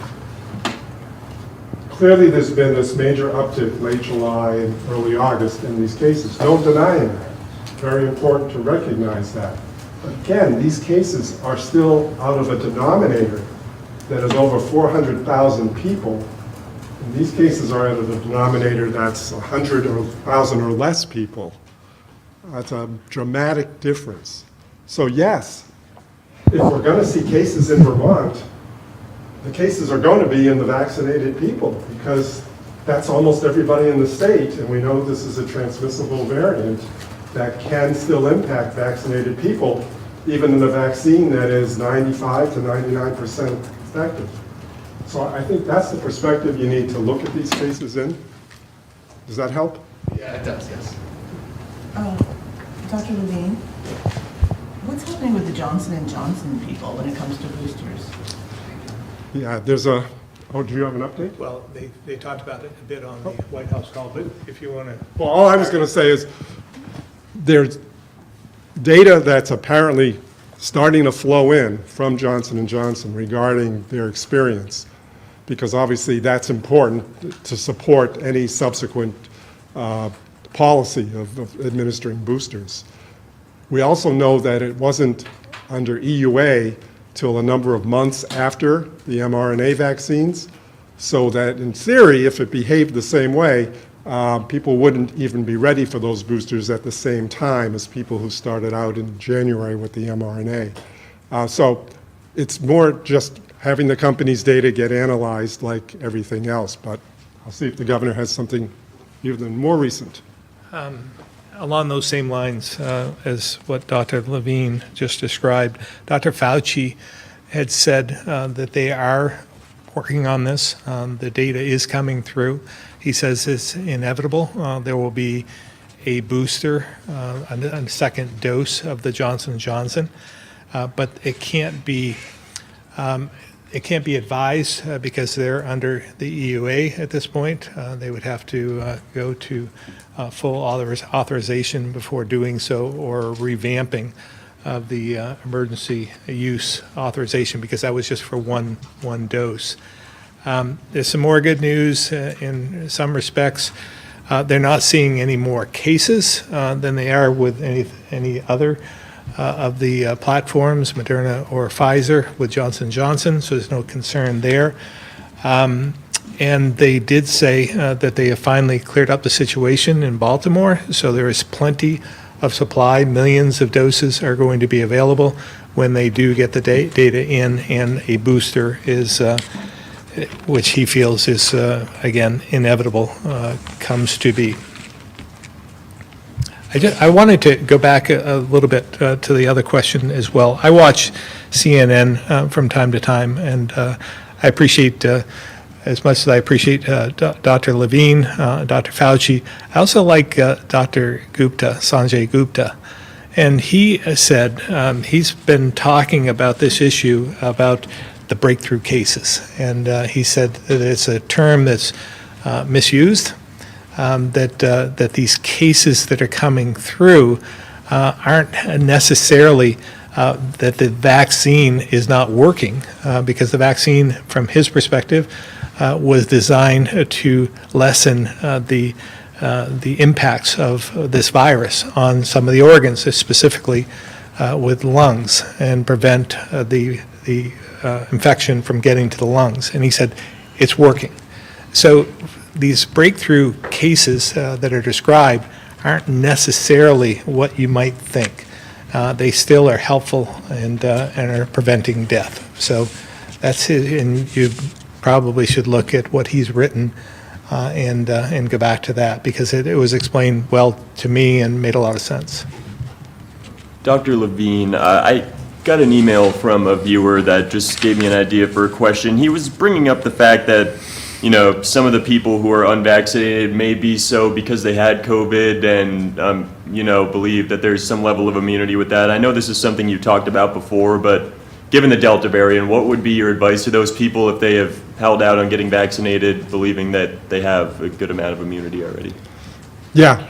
clearly there's been this major uptick late July and early August in these cases. No denying that. Very important to recognize that. Again, these cases are still out of a denominator that is over 400,000 people. And these cases are out of a denominator that's 100 or 1,000 or less people. That's a dramatic difference. So yes, if we're going to see cases in Vermont, the cases are going to be in the vaccinated people because that's almost everybody in the state, and we know this is a transmissible variant that can still impact vaccinated people, even in a vaccine that is 95 to 99% effective. So I think that's the perspective you need to look at these cases in. Does that help? Yeah, it does, yes. Dr. Levine, what's happening with the Johnson & Johnson people when it comes to boosters? Yeah, there's a, oh, do you have an update? Well, they talked about it a bit on the White House call, but if you want to. Well, all I was going to say is there's data that's apparently starting to flow in from Johnson & Johnson regarding their experience, because obviously that's important to support any subsequent policy of administering boosters. We also know that it wasn't under EUA till a number of months after the mRNA vaccines, so that in theory, if it behaved the same way, people wouldn't even be ready for those boosters at the same time as people who started out in January with the mRNA. So it's more just having the company's data get analyzed like everything else, but I'll see if the governor has something even more recent. Along those same lines as what Dr. Levine just described, Dr. Fauci had said that they are working on this. The data is coming through. He says it's inevitable. There will be a booster, a second dose of the Johnson & Johnson, but it can't be advised because they're under the EUA at this point. They would have to go to full authorization before doing so, or revamping of the emergency use authorization, because that was just for one dose. There's some more good news in some respects. They're not seeing any more cases than they are with any other of the platforms, Moderna or Pfizer, with Johnson & Johnson, so there's no concern there. And they did say that they have finally cleared up the situation in Baltimore, so there is plenty of supply. Millions of doses are going to be available when they do get the data in, and a booster is, which he feels is, again, inevitable, comes to be. I wanted to go back a little bit to the other question as well. I watch CNN from time to time, and I appreciate, as much as I appreciate Dr. Levine, Dr. Fauci, I also like Dr. Gupta, Sanjay Gupta. And he said he's been talking about this issue, about the breakthrough cases. And he said that it's a term that's misused. That these cases that are coming through aren't necessarily that the vaccine is not working, because the vaccine, from his perspective, was designed to lessen the impacts of this virus on some of the organs, specifically with lungs, and prevent the infection from getting to the lungs. And he said it's working. So these breakthrough cases that are described aren't necessarily what you might think. They still are helpful and are preventing death. So that's it, and you probably should look at what he's written and go back to that, because it was explained well to me and made a lot of sense. Dr. Levine, I got an email from a viewer that just gave me an idea for a question. He was bringing up the fact that, you know, some of the people who are unvaccinated may be so because they had COVID and, you know, believe that there's some level of immunity with that. I know this is something you talked about before, but given the Delta variant, what would be your advice to those people if they have held out on getting vaccinated, believing that they have a good amount of immunity already? Yeah,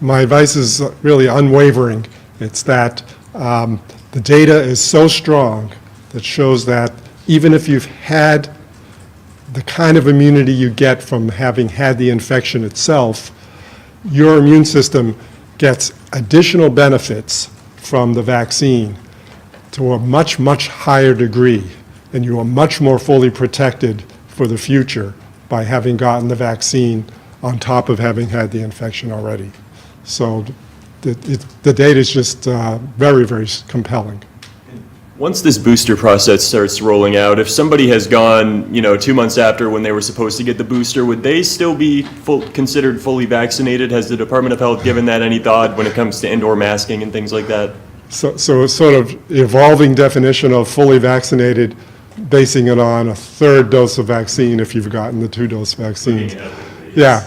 my advice is really unwavering. It's that the data is so strong that shows that even if you've had the kind of immunity you get from having had the infection itself, your immune system gets additional benefits from the vaccine to a much, much higher degree, and you are much more fully protected for the future by having gotten the vaccine on top of having had the infection already. So the data is just very, very compelling. once this booster process starts rolling out, if somebody has gone, 2 months after when they were supposed to get the booster, would they still be considered fully vaccinated? Has the Department of Health given that any thought when it comes to indoor masking and things like that? So a sort of evolving definition of fully vaccinated, basing it on a third dose of vaccine if you've gotten the 2-dose vaccines. Yeah.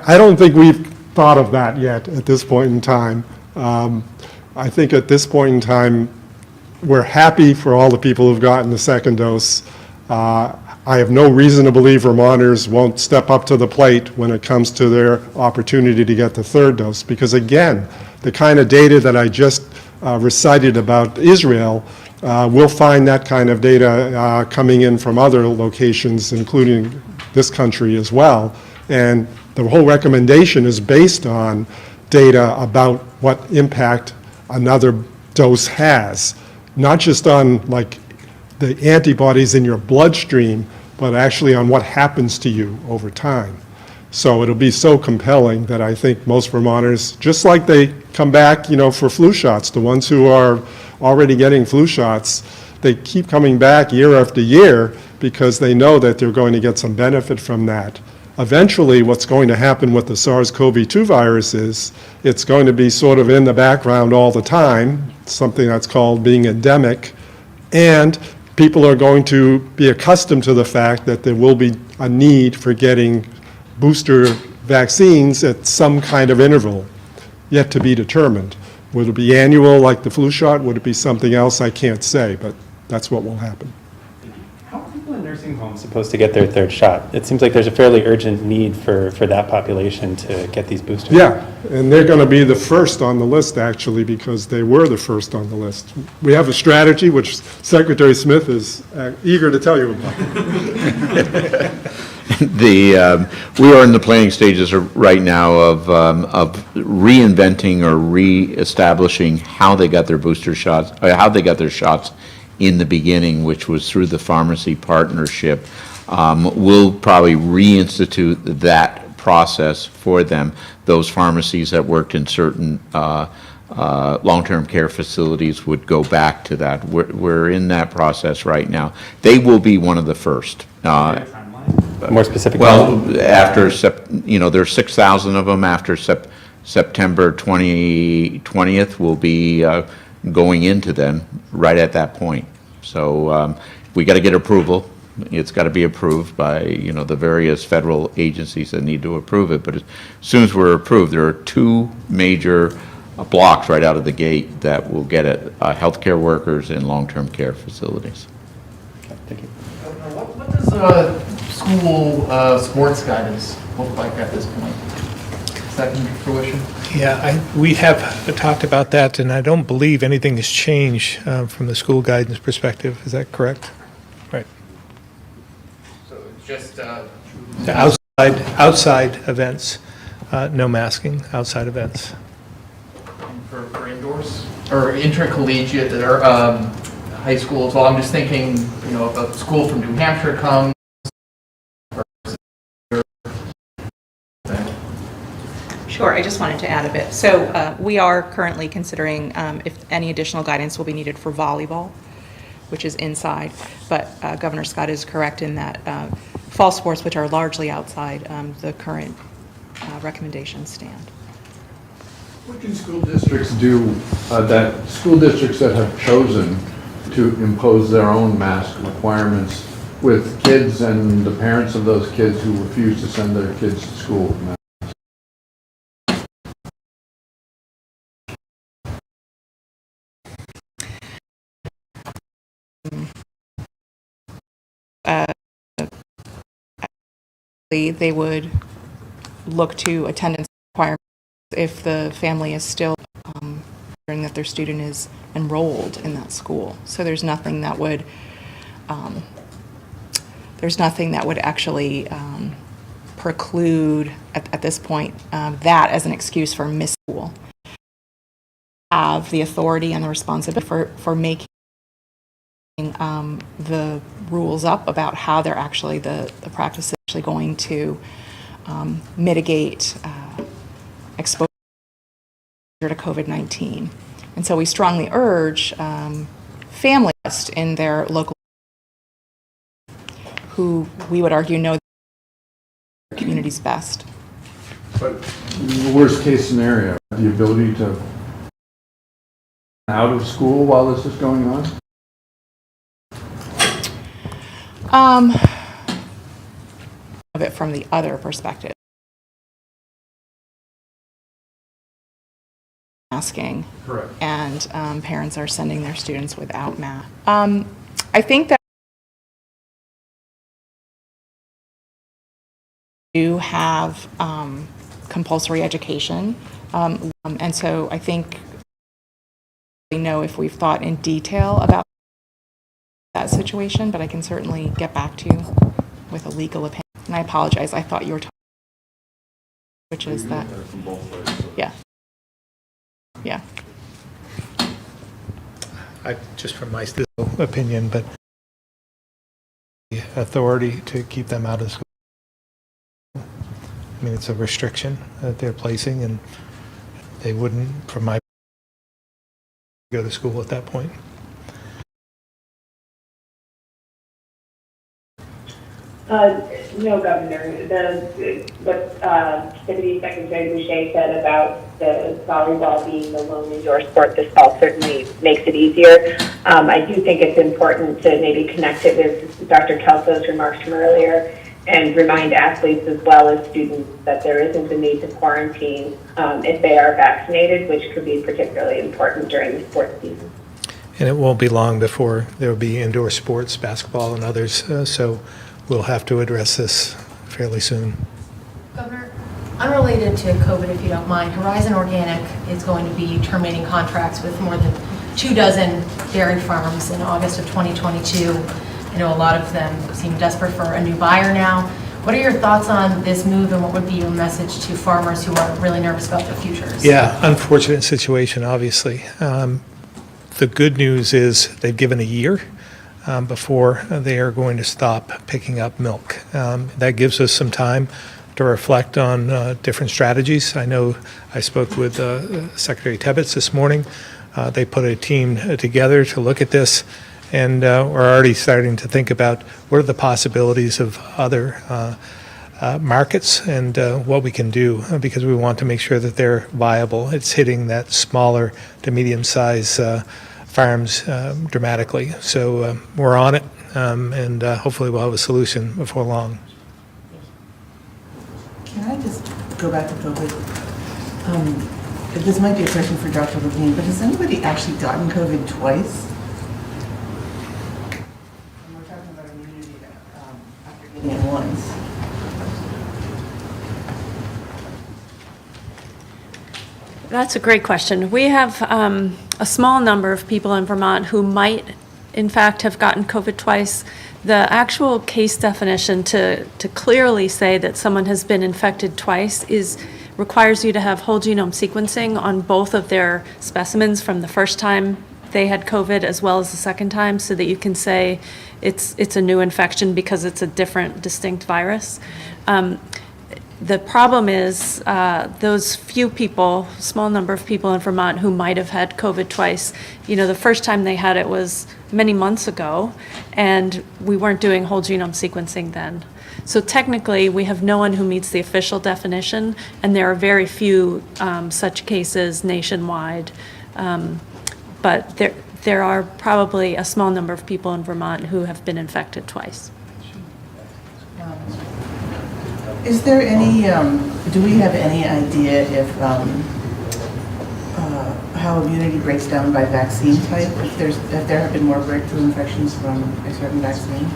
I don't think we've thought of that yet at this point in time. I think at this point in time, we're happy for all the people who've gotten the second dose. I have no reason to believe Vermonters won't step up to the plate when it comes to their opportunity to get the third dose, because again, the kind of data that I just recited about Israel, we'll find that kind of data coming in from other locations, including this country as well. And the whole recommendation is based on data about what impact another dose has, not just on like the antibodies in your bloodstream, but actually on what happens to you over time. So it'll be so compelling that I think most Vermonters, just like they come back, for flu shots, the ones who are already getting flu shots, they keep coming back year after year because they know that they're going to get some benefit from that. Eventually, what's going to happen with the SARS-CoV-2 virus is it's going to be sort of in the background all the time, something that's called being endemic, and people are going to be accustomed to the fact that there will be a need for getting booster vaccines at some kind of interval, yet to be determined. Would it be annual like the flu shot? Would it be something else? I can't say, but that's what will happen. How are people in nursing homes supposed to get their third shot? It seems like there's a fairly urgent need for that population to get these boosters. Yeah, and they're going to be the first on the list, actually, because they were the first on the list. We have a strategy, which Secretary Smith is eager to tell you about. We are in the planning stages right now of reinventing or reestablishing how they got their booster shots, how they got their shots in the beginning, which was through the pharmacy partnership. We'll probably reinstitute that process for them. Those pharmacies that worked in certain long-term care facilities would go back to that. We're in that process right now. They will be one of the first. More specific. Well, after, there's 6,000 of them after September 20th, we'll be going into them right at that point. So we got to get approval. It's got to be approved by, the various federal agencies that need to approve it. But as soon as we're approved, there are 2 major blocks right out of the gate that will get it, healthcare workers and long-term care facilities. Okay, thank you. What does school sports guidance look like at this point? Is that in fruition? Yeah, we have talked about that, and I don't believe anything has changed from the school guidance perspective. Is that correct? Right. So it's just So outside events, no masking, outside events. for indoors or intercollegiate or high school as well. I'm just thinking, if a school from New Hampshire comes. Sure, I just wanted to add a bit. So we are currently considering if any additional guidance will be needed for volleyball, which is inside. But Governor Scott is correct in that fall sports, which are largely outside, the current recommendations stand. What can school districts do, school districts that have chosen to impose their own mask requirements with kids and the parents of those kids who refuse to send their kids to school with masks? They would look to attendance requirements if the family is still ensuring that their student is enrolled in that school. So there's nothing that would actually preclude at this point that as an excuse for missing school. Have the authority and the responsibility for making the rules up about how they're actually the practice is actually going to mitigate exposure to COVID-19. And so we strongly urge families in their local who we would argue know their communities best. But in the worst case scenario, the ability to out of school while this is going on? Of it from the other perspective. Asking. Correct. And parents are sending their students without math. I think that we do have compulsory education. And so I think we know if we've thought in detail about that situation, but I can certainly get back to you with a legal opinion. And I apologize, I thought you were talking, which is that, yeah. Yeah. Just from my opinion, but the authority to keep them out of school. I mean, it's a restriction that they're placing, and they wouldn't, from my, go to school at that point. No, Governor. What Deputy Secretary Boucher said about the volleyball being the lone indoor sport this fall certainly makes it easier. I do think it's important to maybe connect it with Dr. Kelso's remarks from earlier and remind athletes as well as students that there isn't a need to quarantine if they are vaccinated, which could be particularly important during the sports season. And it won't be long before there will be indoor sports, basketball and others, so we'll have to address this fairly soon. Governor, unrelated to COVID, if you don't mind, Horizon Organic is going to be terminating contracts with more than 24 dairy farms in August of 2022. I know a lot of them seem desperate for a new buyer now. What are your thoughts on this move, and what would be your message to farmers who are really nervous about their futures? Yeah, unfortunate situation, obviously. The good news is they've given a year before they are going to stop picking up milk. That gives us some time to reflect on different strategies. I know I spoke with Secretary Tebbets this morning. They put a team together to look at this, and we're already starting to think about what are the possibilities of other markets and what we can do, because we want to make sure that they're viable. It's hitting that smaller to medium-sized farms dramatically. So we're on it, and hopefully we'll have a solution before long. Can I just go back to COVID? This might be a question for Dr. Levine, but has anybody actually gotten COVID twice? And we're talking about immunity after getting it once. That's a great question. We have a small number of people in Vermont who might, in fact, have gotten COVID twice. The actual case definition to clearly say that someone has been infected twice requires you to have whole genome sequencing on both of their specimens from the first time they had COVID as well as the second time, so that you can say it's a new infection because it's a different, distinct virus. The problem is those few people, small number of people in Vermont who might have had COVID twice, the first time they had it was many months ago, and we weren't doing whole genome sequencing then. So technically, we have no one who meets the official definition, and there are very few such cases nationwide. But there are probably a small number of people in Vermont who have been infected twice. Is there any, do we have any idea if, how immunity breaks down by if there have been more breakthrough infections from a certain vaccine?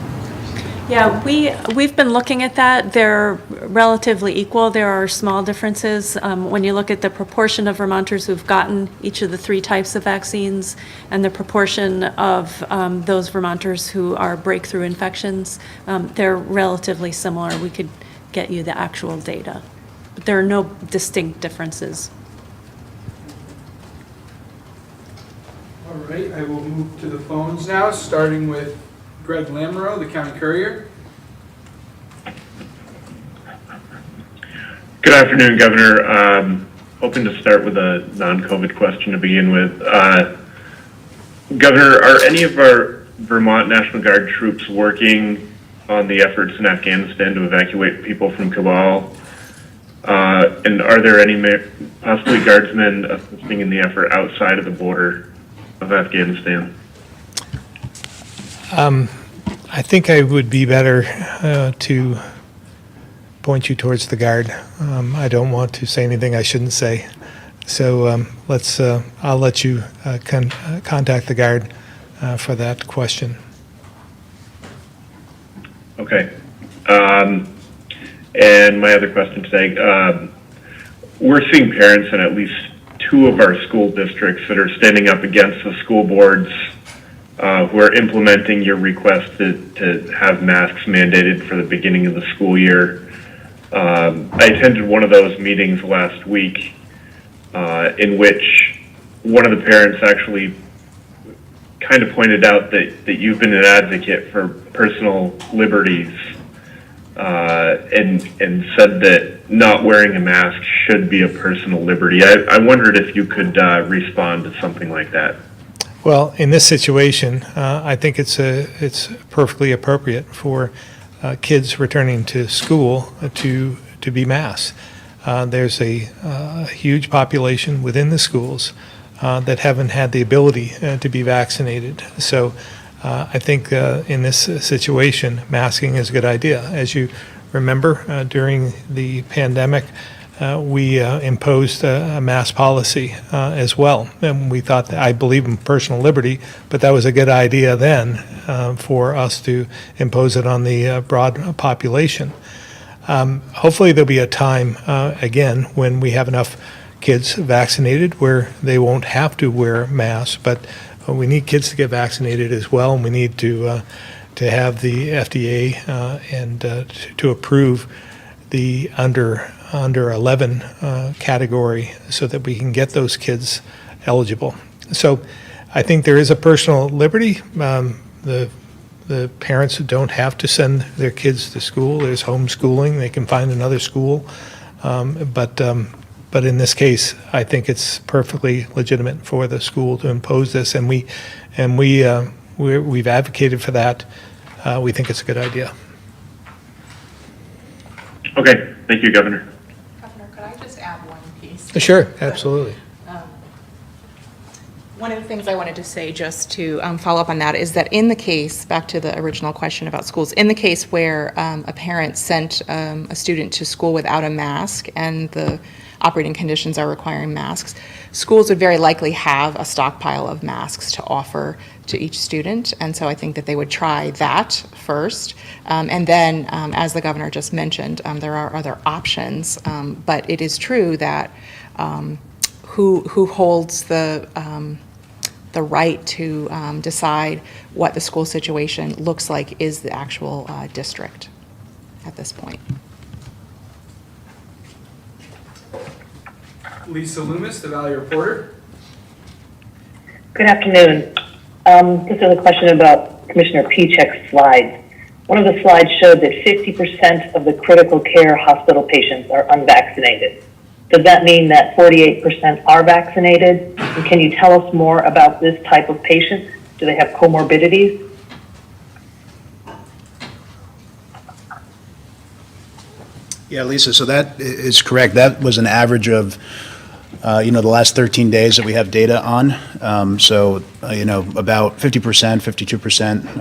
Yeah, we've been looking at that. They're relatively equal. There are small differences. When you look at the proportion of Vermonters who've gotten each of the 3 types of vaccines and the proportion of those Vermonters who are breakthrough infections, they're relatively similar. We could get you the actual data, but there are no distinct differences. All right, I will move to the phones now, starting with Greg Lamoureux, the County Courier. Good afternoon, Governor. hoping to start with a non-COVID question to begin with. Governor, are any of our Vermont National Guard troops working on the efforts in Afghanistan to evacuate people from Kabul? And are there any possibly guardsmen assisting in the effort outside of the border of Afghanistan? I think I would be better to point you towards the Guard. I don't want to say anything I shouldn't say. So I'll let you contact the Guard for that question. Okay. And my other question today, we're seeing parents in at least 2 of our school districts that are standing up against the school boards who are implementing your request to have masks mandated for the beginning of the school year. I attended one of those meetings last week in which one of the parents actually kind of pointed out that you've been an advocate for personal liberties and said that not wearing a mask should be a personal liberty. I wondered if you could respond to something like that. Well, in this situation, I think it's perfectly appropriate for kids returning to school to be masked. There's a huge population within the schools that haven't had the ability to be vaccinated. So I think in this situation, masking is a good idea. As you remember, during the pandemic, we imposed a mask policy as well. And we thought that, I believe in personal liberty, but that was a good idea then for us to impose it on the broad population. Hopefully there'll be a time, again, when we have enough kids vaccinated where they won't have to wear masks, but we need kids to get vaccinated as well, and we need to have the FDA and to approve the under 11 category so that we can get those kids eligible. So I think there is a personal liberty. The parents don't have to send their kids to school. There's homeschooling. They can find another school. But in this case, I think it's perfectly legitimate for the school to impose this, and we've advocated for that. We think it's a good idea. Okay, thank you, Governor. Governor, could I just add one piece? Sure, absolutely. One of the things I wanted to say, just to follow up on that, is that in the case, back to the original question about schools, in the case where a parent sent a student to school without a mask and the operating conditions are requiring masks, schools would very likely have a stockpile of masks to offer to each student. And so I think that they would try that first. And then, as the governor just mentioned, there are other options. But it is true that who holds the right to decide what the school situation looks like is the actual district at this point. Lisa Loomis, the Valley Reporter. Good afternoon. This is a question about Commissioner Piczek's slides. One of the slides showed that 50% of the critical care hospital patients are unvaccinated. Does that mean that 48% are vaccinated? And can you tell us more about this type of patient? Do they have comorbidities? Yeah, Lisa, so that is correct. That was an average of, the last 13 days that we have data on. About 50%, 52%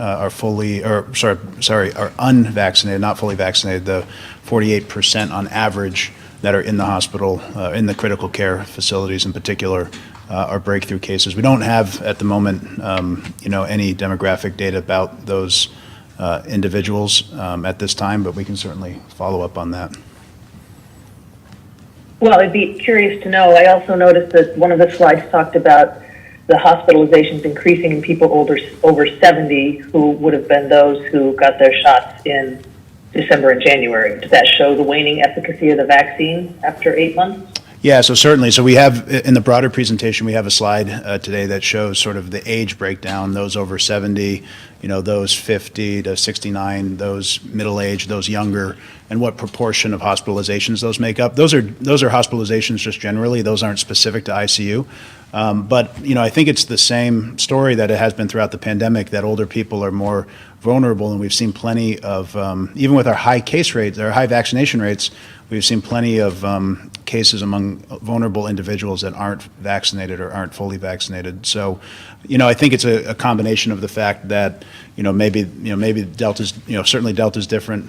are unvaccinated, not fully vaccinated. The 48% on average that are in the hospital, in the critical care facilities in particular, are breakthrough cases. We don't have at the moment, any demographic data about those individuals at this time, but we can certainly follow up on that. Well, I'd be curious to know. I also noticed that one of the slides talked about the hospitalizations increasing in people over 70 who would have been those who got their shots in December and January. Does that show the waning efficacy of the vaccine after 8 months? Yeah, so certainly. So we have, in the broader presentation, we have a slide today that shows sort of the age breakdown, those over 70, those 50 to 69, those middle-aged, those younger, and what proportion of hospitalizations those make up. Those are hospitalizations just generally. Those aren't specific to ICU. But, I think it's the same story that it has been throughout the pandemic, that older people are more vulnerable, and we've seen plenty of, even with our high case rates, our high vaccination rates, we've seen plenty of cases among vulnerable individuals that aren't vaccinated or aren't fully vaccinated. So, I think it's a combination of the fact that, maybe Delta's, certainly Delta's different.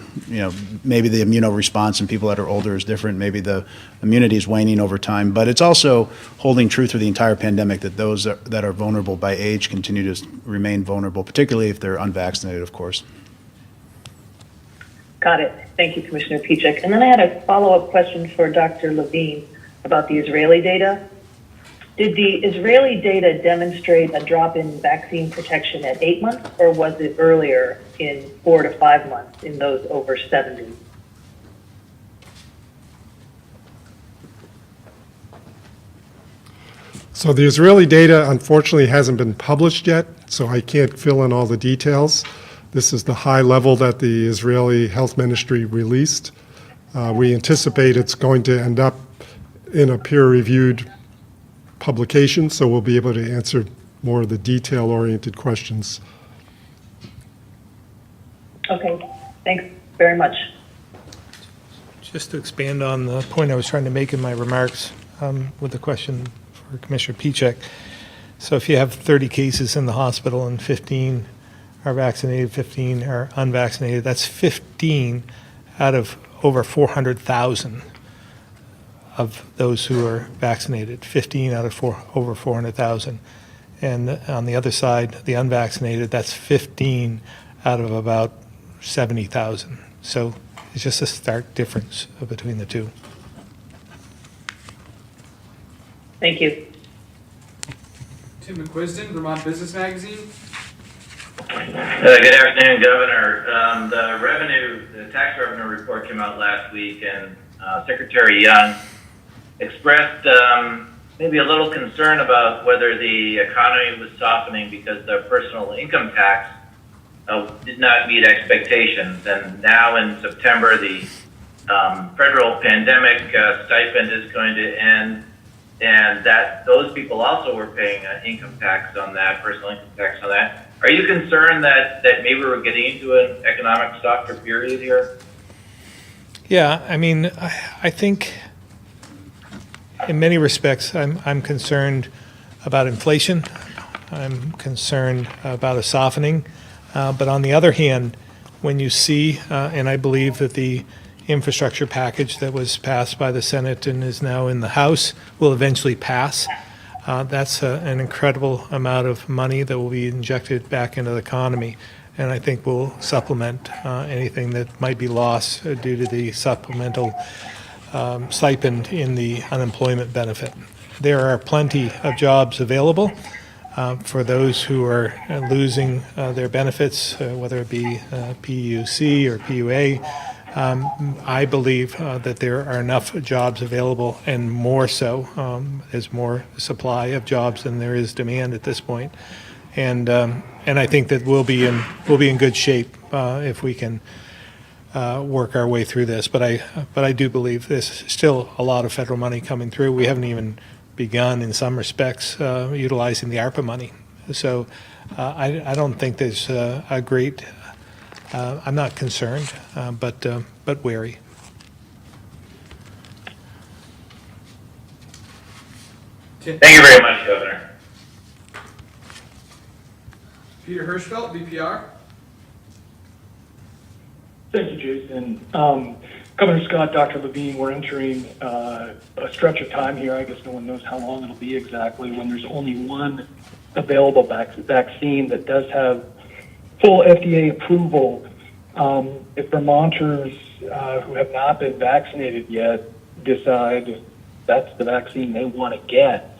Maybe the immunoresponse in people that are older is different. Maybe the immunity is waning over time. But it's also holding true through the entire pandemic that those that are vulnerable by age continue to remain vulnerable, particularly if they're unvaccinated, of course. Got it. Thank you, Commissioner Pieciak. And then I had a follow-up question for Dr. Levine about the Israeli data. Did the Israeli data demonstrate a drop in vaccine protection at 8 months, or was it earlier in 4 to 5 months in those over 70? So the Israeli data unfortunately hasn't been published yet, so I can't fill in all the details. This is the high level that the Israeli Health Ministry released. We anticipate it's going to end up in a peer-reviewed publication, so we'll be able to answer more of the detail-oriented questions. Okay, thanks very much. Just to expand on the point I was trying to make in my remarks with the question for Commissioner Pieciak. So if you have 30 cases in the hospital and 15 are vaccinated, 15 are unvaccinated, that's 15 out of over 400,000 of those who are vaccinated, 15 out of over 400,000. And on the other side, the unvaccinated, that's 15 out of about 70,000. So it's just a stark difference between the two. Thank you. Tim McQuiston, Vermont Business Magazine. Good afternoon, Governor. The tax revenue report came out last week, and Secretary Young expressed maybe a little concern about whether the economy was softening because the personal income tax did not meet expectations. And now in September, the federal pandemic stipend is going to end, and that those people also were paying income tax on that, personal income tax on that. Are you concerned that maybe we're getting into an economic softer period here? Yeah, I mean, I think in many respects, I'm concerned about inflation. I'm concerned about a softening. But on the other hand, when you see, and I believe that the infrastructure package that was passed by the Senate and is now in the House will eventually pass. That's an incredible amount of money that will be injected back into the economy, and I think will supplement anything that might be lost due to the supplemental stipend in the unemployment benefit. There are plenty of jobs available for those who are losing their benefits, whether it be PUC or PUA. I believe that there are enough jobs available, and more so. There's more supply of jobs than there is demand at this point, and I think that we'll be in good shape if we can work our way through this. But I do believe there's still a lot of federal money coming through. We haven't even begun, in some respects, utilizing the ARPA money. So I don't think there's a great. I'm not concerned, but wary. Thank you very much, Governor. Peter Hirschfeld, VPR. Thank you, Jason. Governor Scott, Dr. Levine, we're entering a stretch of time here. I guess no one knows how long it'll be exactly, when there's only one available vaccine that does have full FDA approval. If Vermonters who have not been vaccinated yet decide that's the vaccine they want to get,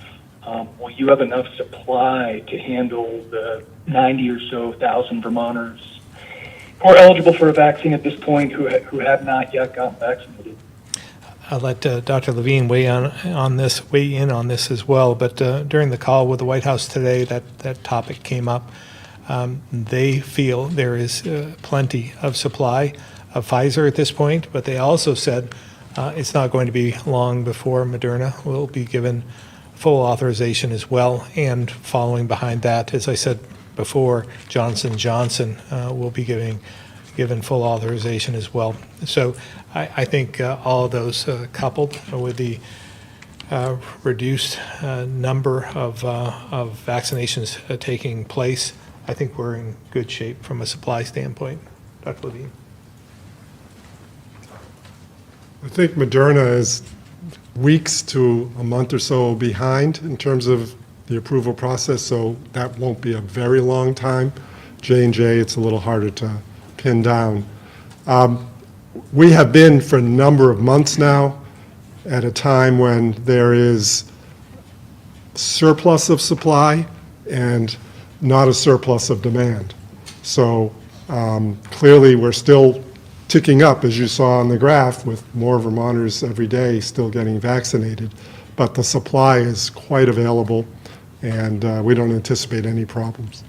will you have enough supply to handle the 90 or so thousand Vermonters who are eligible for a vaccine at this point who have not yet gotten vaccinated? I'll let Dr. Levine weigh in on this as well. But during the call with the White House today, that topic came up. They feel there is plenty of supply of Pfizer at this point, but they also said it's not going to be long before Moderna will be given full authorization as well. And following behind that, as I said before, Johnson & Johnson will be given full authorization as well. So I think all of those coupled with the reduced number of vaccinations taking place, I think we're in good shape from a supply standpoint. Dr. Levine. I think Moderna is weeks to a month or so behind in terms of the approval process, so that won't be a very long time. J&J, it's a little harder to pin down. We have been for a number of months now at a time when there is surplus of supply and not a surplus of demand. So clearly we're still ticking up, as you saw on the graph, with more Vermonters every day still getting vaccinated. But the supply is quite available, and we don't anticipate any problems.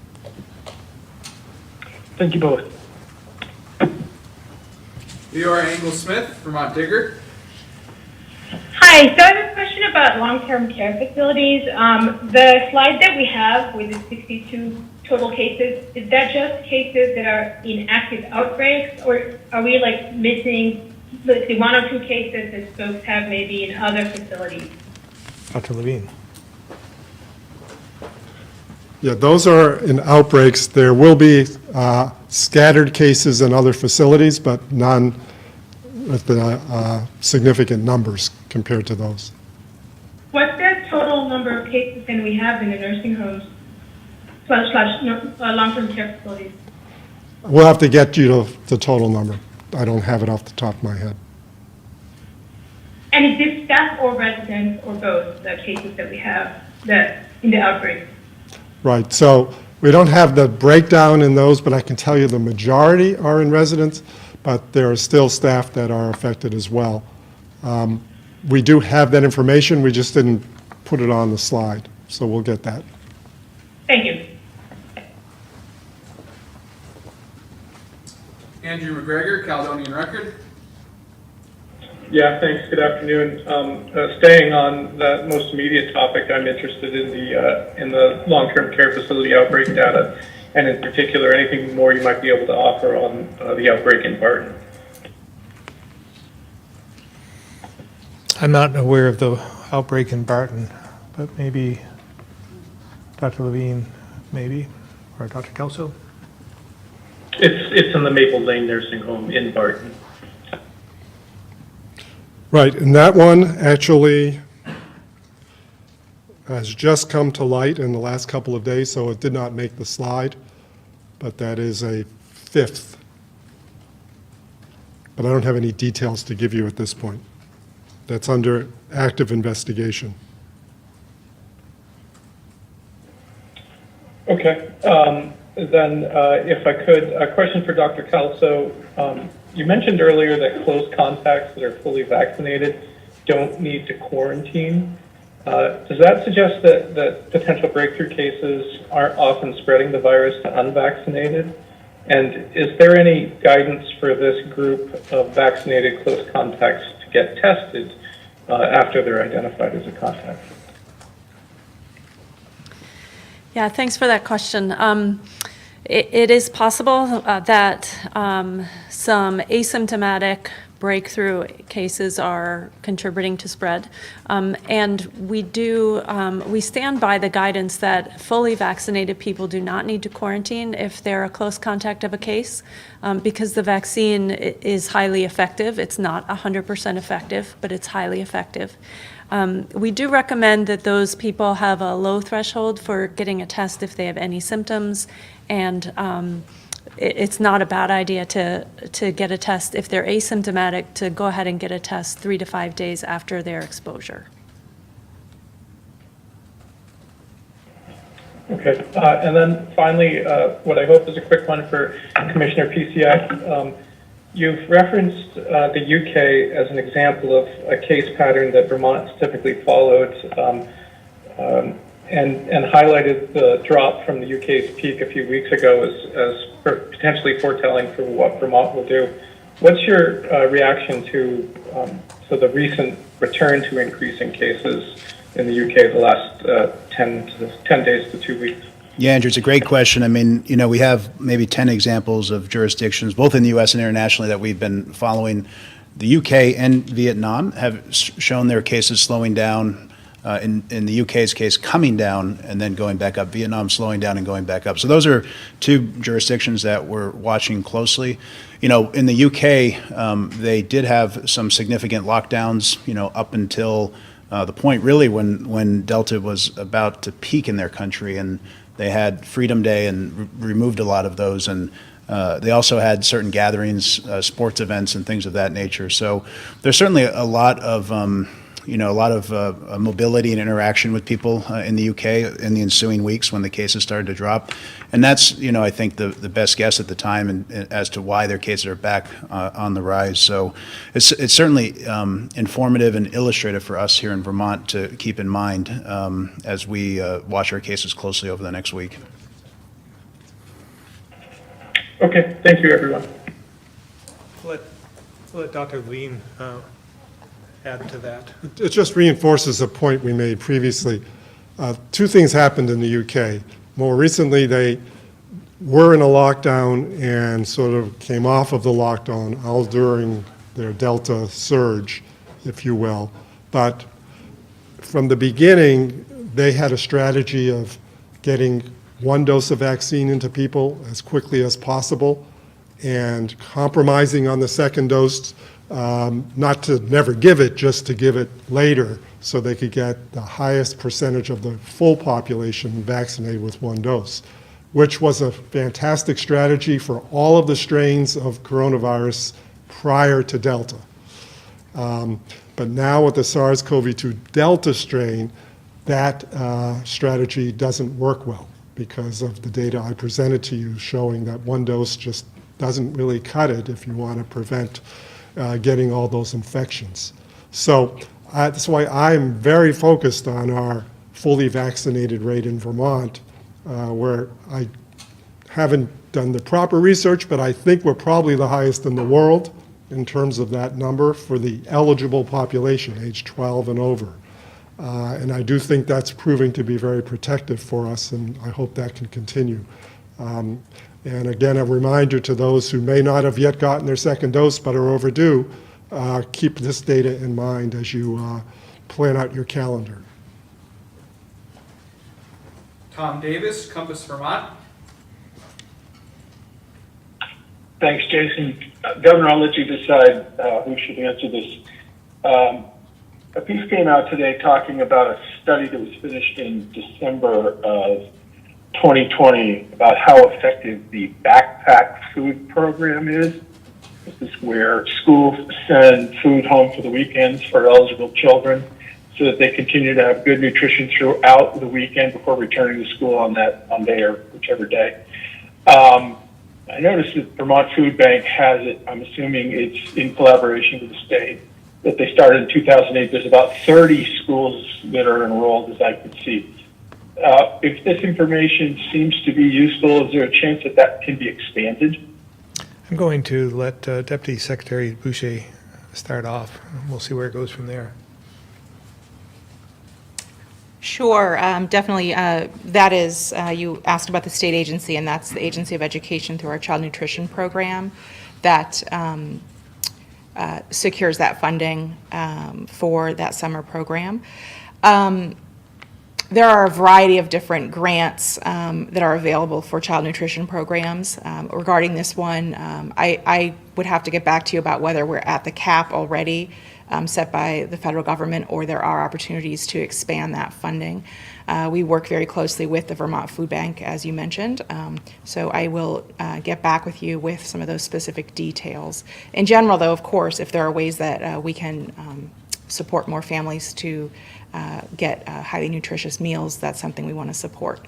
Thank you both. Leora Engel-Smith, Vermont Digger. Hi, so I have a question about long-term care facilities. The slide that we have with the 62 total cases, is that just cases that are in active outbreaks, or are we like missing, let's see, 1 or 2 cases that folks have maybe in other facilities? Dr. Levine. Yeah, those are in outbreaks. There will be scattered cases in other facilities, but none with the significant numbers compared to those. What's the total number of cases can we have in the nursing homes slash long-term care facilities? We'll have to get you to the total number. I don't have it off the top of my head. And is this staff or residents or both, the cases that we have that in the outbreak? Right, so we don't have the breakdown in those, but I can tell you the majority are in residents, but there are still staff that are affected as well. We do have that information, we just didn't put it on the slide, so we'll get that. Thank you. Andrew McGregor, Caledonian Record. Yeah, thanks. Good afternoon. Staying on that most immediate topic, I'm interested in the long-term care facility outbreak data, and in particular, anything more you might be able to offer on the outbreak in Barton. I'm not aware of the outbreak in Barton, but maybe Dr. Levine, maybe, or Dr. Kelso? It's in the Maple Lane Nursing Home in Barton. Right, and that one actually has just come to light in the last couple of days, so it did not make the slide, but that is a 5th. But I don't have any details to give you at this point. That's under active investigation. Okay. Then, if I could, a question for Dr. Kelso. You mentioned earlier that close contacts that are fully vaccinated don't need to quarantine. Does that suggest that potential breakthrough cases aren't often spreading the virus to unvaccinated? And is there any guidance for this group of vaccinated close contacts to get tested after they're identified as a contact? Yeah, thanks for that question. It is possible that some asymptomatic breakthrough cases are contributing to spread. And we stand by the guidance that fully vaccinated people do not need to quarantine if they're a close contact of a case, because the vaccine is highly effective. It's not 100% effective, but it's highly effective. We do recommend that those people have a low threshold for getting a test if they have any symptoms, and it's not a bad idea to get a test if they're asymptomatic, to go ahead and get a test 3 to 5 days after their exposure. Okay, and then finally, what I hope is a quick one for Commissioner Piciak. You've referenced the UK as an example of a case pattern that Vermont's typically followed, and highlighted the drop from the UK's peak a few weeks ago as potentially foretelling for what Vermont will do. What's your reaction to the recent return to increasing cases in the UK the last 10 days to 2 weeks? Yeah, Andrew, it's a great question. I mean, we have maybe 10 examples of jurisdictions, both in the U.S. and internationally, that we've been following. The U.K. and Vietnam have shown their cases slowing down, in the UK's case, coming down and then going back up. Vietnam slowing down and going back up. So those are two jurisdictions that we're watching closely. In the UK, they did have some significant lockdowns, up until the point really when Delta was about to peak in their country, and they had Freedom Day and removed a lot of those, and they also had certain gatherings, sports events, and things of that nature. So there's certainly a lot of mobility and interaction with people in the UK in the ensuing weeks when the cases started to drop, and that's I think the best guess at the time and as to why their cases are back on the rise. So it's certainly informative and illustrative for us here in Vermont to keep in mind as we watch our cases closely over the next week. Okay, thank you, everyone. Let Dr. Levine add to that. It just reinforces a point we made previously. Two things happened in the UK. More recently, they were in a lockdown and sort of came off of the lockdown all during their Delta surge, if you will. But from the beginning, they had a strategy of getting one dose of vaccine into people as quickly as possible and compromising on the second dose, not to never give it, just to give it later so they could get the highest percentage of the full population vaccinated with one dose, which was a fantastic strategy for all of the strains of coronavirus prior to Delta. But now with the SARS-CoV-2 Delta strain, that strategy doesn't work well because of the data I presented to you showing that one dose just doesn't really cut it if you want to prevent getting all those infections. So that's why I'm very focused on our fully vaccinated rate in Vermont, where I haven't done the proper research, but I think we're probably the highest in the world in terms of that number for the eligible population, age 12 and over. And I do think that's proving to be very protective for us, and I hope that can continue. And again, a reminder to those who may not have yet gotten their second dose but are overdue, keep this data in mind as you plan out your calendar. Tom Davis, Compass Vermont. Thanks, Jason. Governor, I'll let you decide who should answer this. A piece came out today talking about a study that was finished in December of 2020 about how effective the backpack food program is. This is where schools send food home for the weekends for eligible children so that they continue to have good nutrition throughout the weekend before returning to school on day or whichever day. I noticed that Vermont Food Bank has it. I'm assuming it's in collaboration with the state, that they started in 2008. There's about 30 schools that are enrolled, as I can see. If this information seems to be useful, is there a chance that that can be expanded? I'm going to let Deputy Secretary Boucher start off. We'll see where it goes from there. Sure, definitely. That is, you asked about the state agency, and that's the Agency of Education through our Child Nutrition Program that secures that funding for that summer program. There are a variety of different grants that are available for child nutrition programs. Regarding this one, I would have to get back to you about whether we're at the cap already set by the federal government or there are opportunities to expand that funding. We work very closely with the Vermont Food Bank, as you mentioned, so I will get back with you with some of those specific details. In general, though, of course, if there are ways that we can support more families to get highly nutritious meals, that's something we want to support.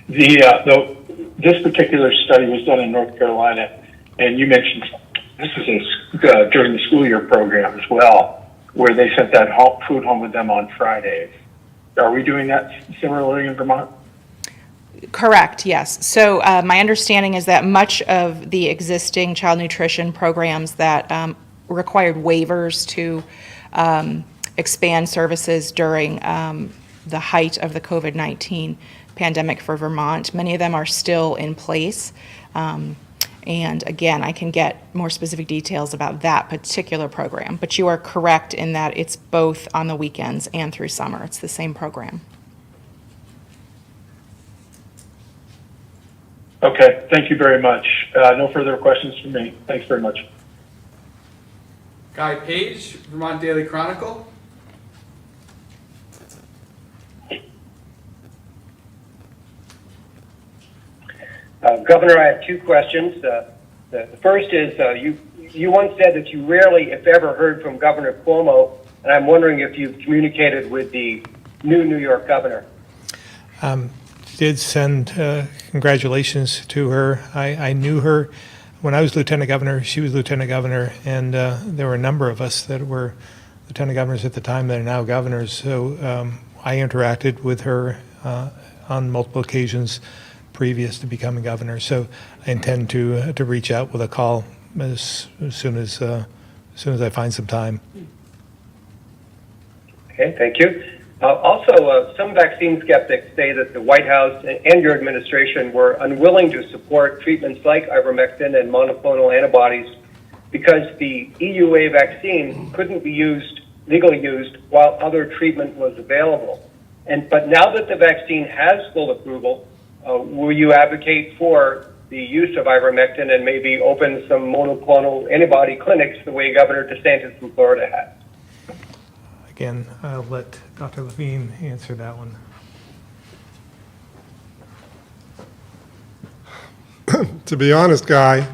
This particular study was done in North Carolina. And you mentioned this is during the school year program as well, where they sent that food home with them on Fridays. Are we doing that similarly in Vermont? Correct, yes. So my understanding is that much of the existing child nutrition programs that required waivers to expand services during the height of the COVID-19 pandemic for Vermont, many of them are still in place. And again, I can get more specific details about that particular program. But you are correct in that it's both on the weekends and through summer. It's the same program. Okay, thank you very much. No further questions from me. Thanks very much. Guy Page, Vermont Daily Chronicle. Governor, I have two questions. The first is you once said that you rarely, if ever, heard from Governor Cuomo, and I'm wondering if you've communicated with the new New York governor. Did send congratulations to her. I knew her when I was lieutenant governor. She was lieutenant governor, and there were a number of us that were lieutenant governors at the time that are now governors. So I interacted with her on multiple occasions previous to becoming governor. So I intend to reach out with a call as soon as I find some time. Okay, thank you. Also, some vaccine skeptics say that the White House and your administration were unwilling to support treatments like ivermectin and monoclonal antibodies because the EUA vaccine couldn't be legally used while other treatment was available. But now that the vaccine has full approval, will you advocate for the use of ivermectin and maybe open some monoclonal antibody clinics the way Governor DeSantis from Florida has? Again, I'll let Dr. Levine answer that one. To be honest, Guy,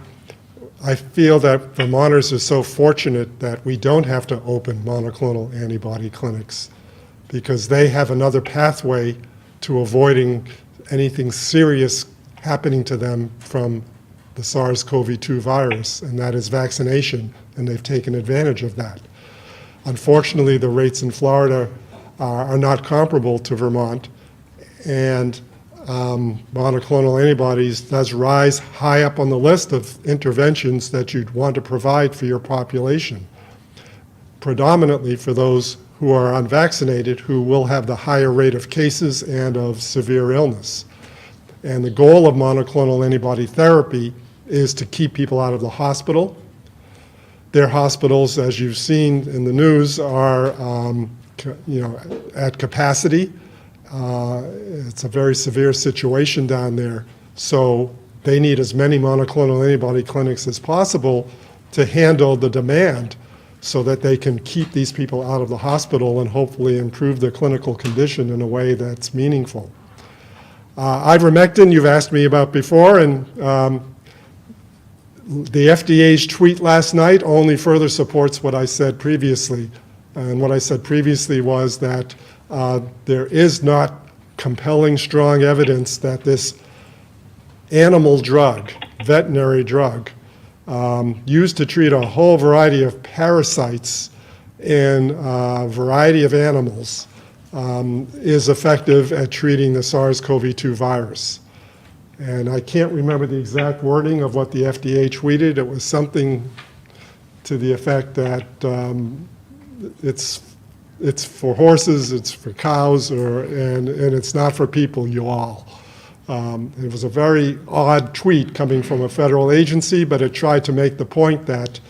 I feel that Vermonters are so fortunate that we don't have to open monoclonal antibody clinics because they have another pathway to avoiding anything serious happening to them from the SARS-CoV-2 virus, and that is vaccination, and they've taken advantage of that. Unfortunately, the rates in Florida are not comparable to Vermont, and monoclonal antibodies does rise high up on the list of interventions that you'd want to provide for your population, predominantly for those who are unvaccinated, who will have the higher rate of cases and of severe illness. And the goal of monoclonal antibody therapy is to keep people out of the hospital. Their hospitals, as you've seen in the news, are at capacity. It's a very severe situation down there. So they need as many monoclonal antibody clinics as possible to handle the demand so that they can keep these people out of the hospital and hopefully improve their clinical condition in a way that's meaningful. Ivermectin, you've asked me about before, and the FDA's tweet last night only further supports what I said previously. And what I said previously was that there is not compelling, strong evidence that this animal drug, veterinary drug, used to treat a whole variety of parasites in a variety of animals, is effective at treating the SARS-CoV-2 virus. And I can't remember the exact wording of what the FDA tweeted. It was something to the effect that it's for horses, it's for cows, and it's not for people, you all. It was a very odd tweet coming from a federal agency, but it tried to make the point that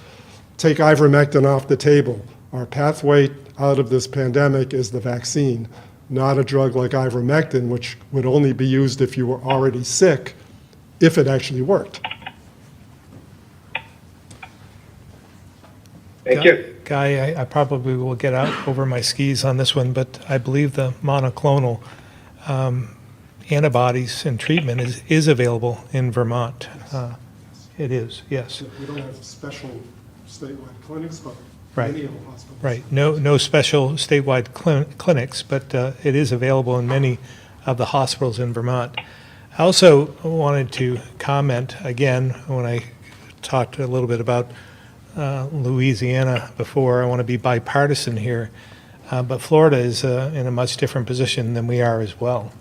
take ivermectin off the table. Our pathway out of this pandemic is the vaccine, not a drug like ivermectin, which would only be used if you were already sick, if it actually worked. Thank you. Guy, I probably will get out over my skis on this one, but I believe the monoclonal antibodies and treatment is available in Vermont. It is, yes. We don't have special statewide clinics, but Right. many of the hospitals. Right. No special statewide clinics, but it is available in many of the hospitals in Vermont. I also wanted to comment again when I talked a little bit about Louisiana before. I want to be bipartisan here, but Florida is in a much different position than we are as well.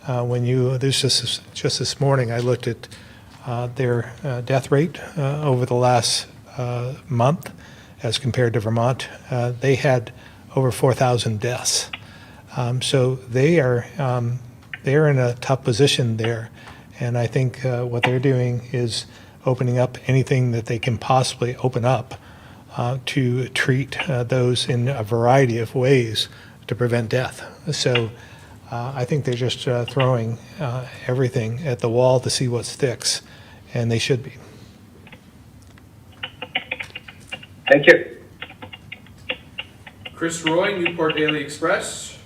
There's just this morning, I looked at their death rate over the last month as compared to Vermont. They had over 4,000 deaths. So they're in a tough position there. And I think what they're doing is opening up anything that they can possibly open up to treat those in a variety of ways to prevent death. So I think they're just throwing everything at the wall to see what sticks, and they should be. Thank you. Chris Roy, Newport Daily Express.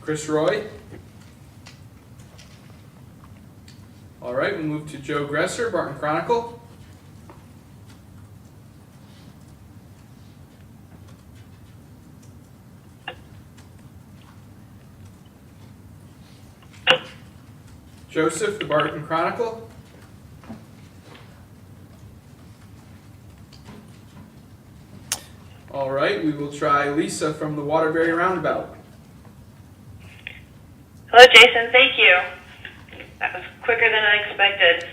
Chris Roy. All right, we'll move to Joe Gresser, Barton Chronicle. Joseph, the Barton Chronicle. All right, we will try Lisa from the Waterbury Roundabout. Hello, Jason. Thank you. That was quicker than I expected.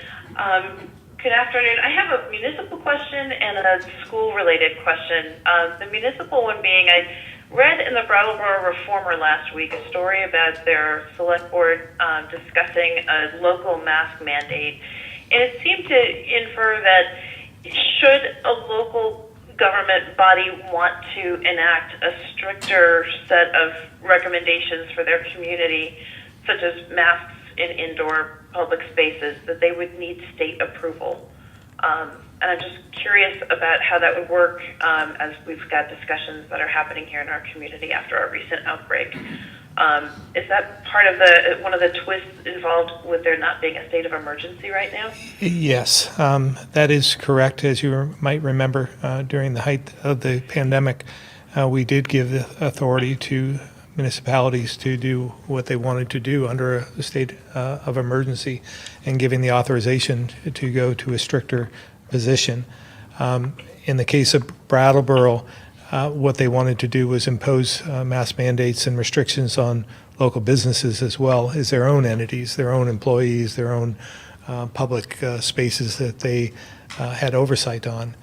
Good afternoon. I have a municipal question and a school-related question. The municipal one being, I read in the Brattleboro Reformer last week a story about their select board discussing a local mask mandate, and it seemed to infer that should a local government body want to enact a stricter set of recommendations for their community, such as masks in indoor public spaces, that they would need state approval. And I'm just curious about how that would work as we've got discussions that are happening here in our community after our recent outbreak. Is that part of one of the twists involved with there not being a state of emergency right now? Yes, that is correct. As you might remember, during the height of the pandemic, we did give the authority to municipalities to do what they wanted to do under a state of emergency, and giving the authorization to go to a stricter position. In the case of Brattleboro, what they wanted to do was impose mask mandates and restrictions on local businesses as well as their own entities, their own employees, their own public spaces that they had oversight on,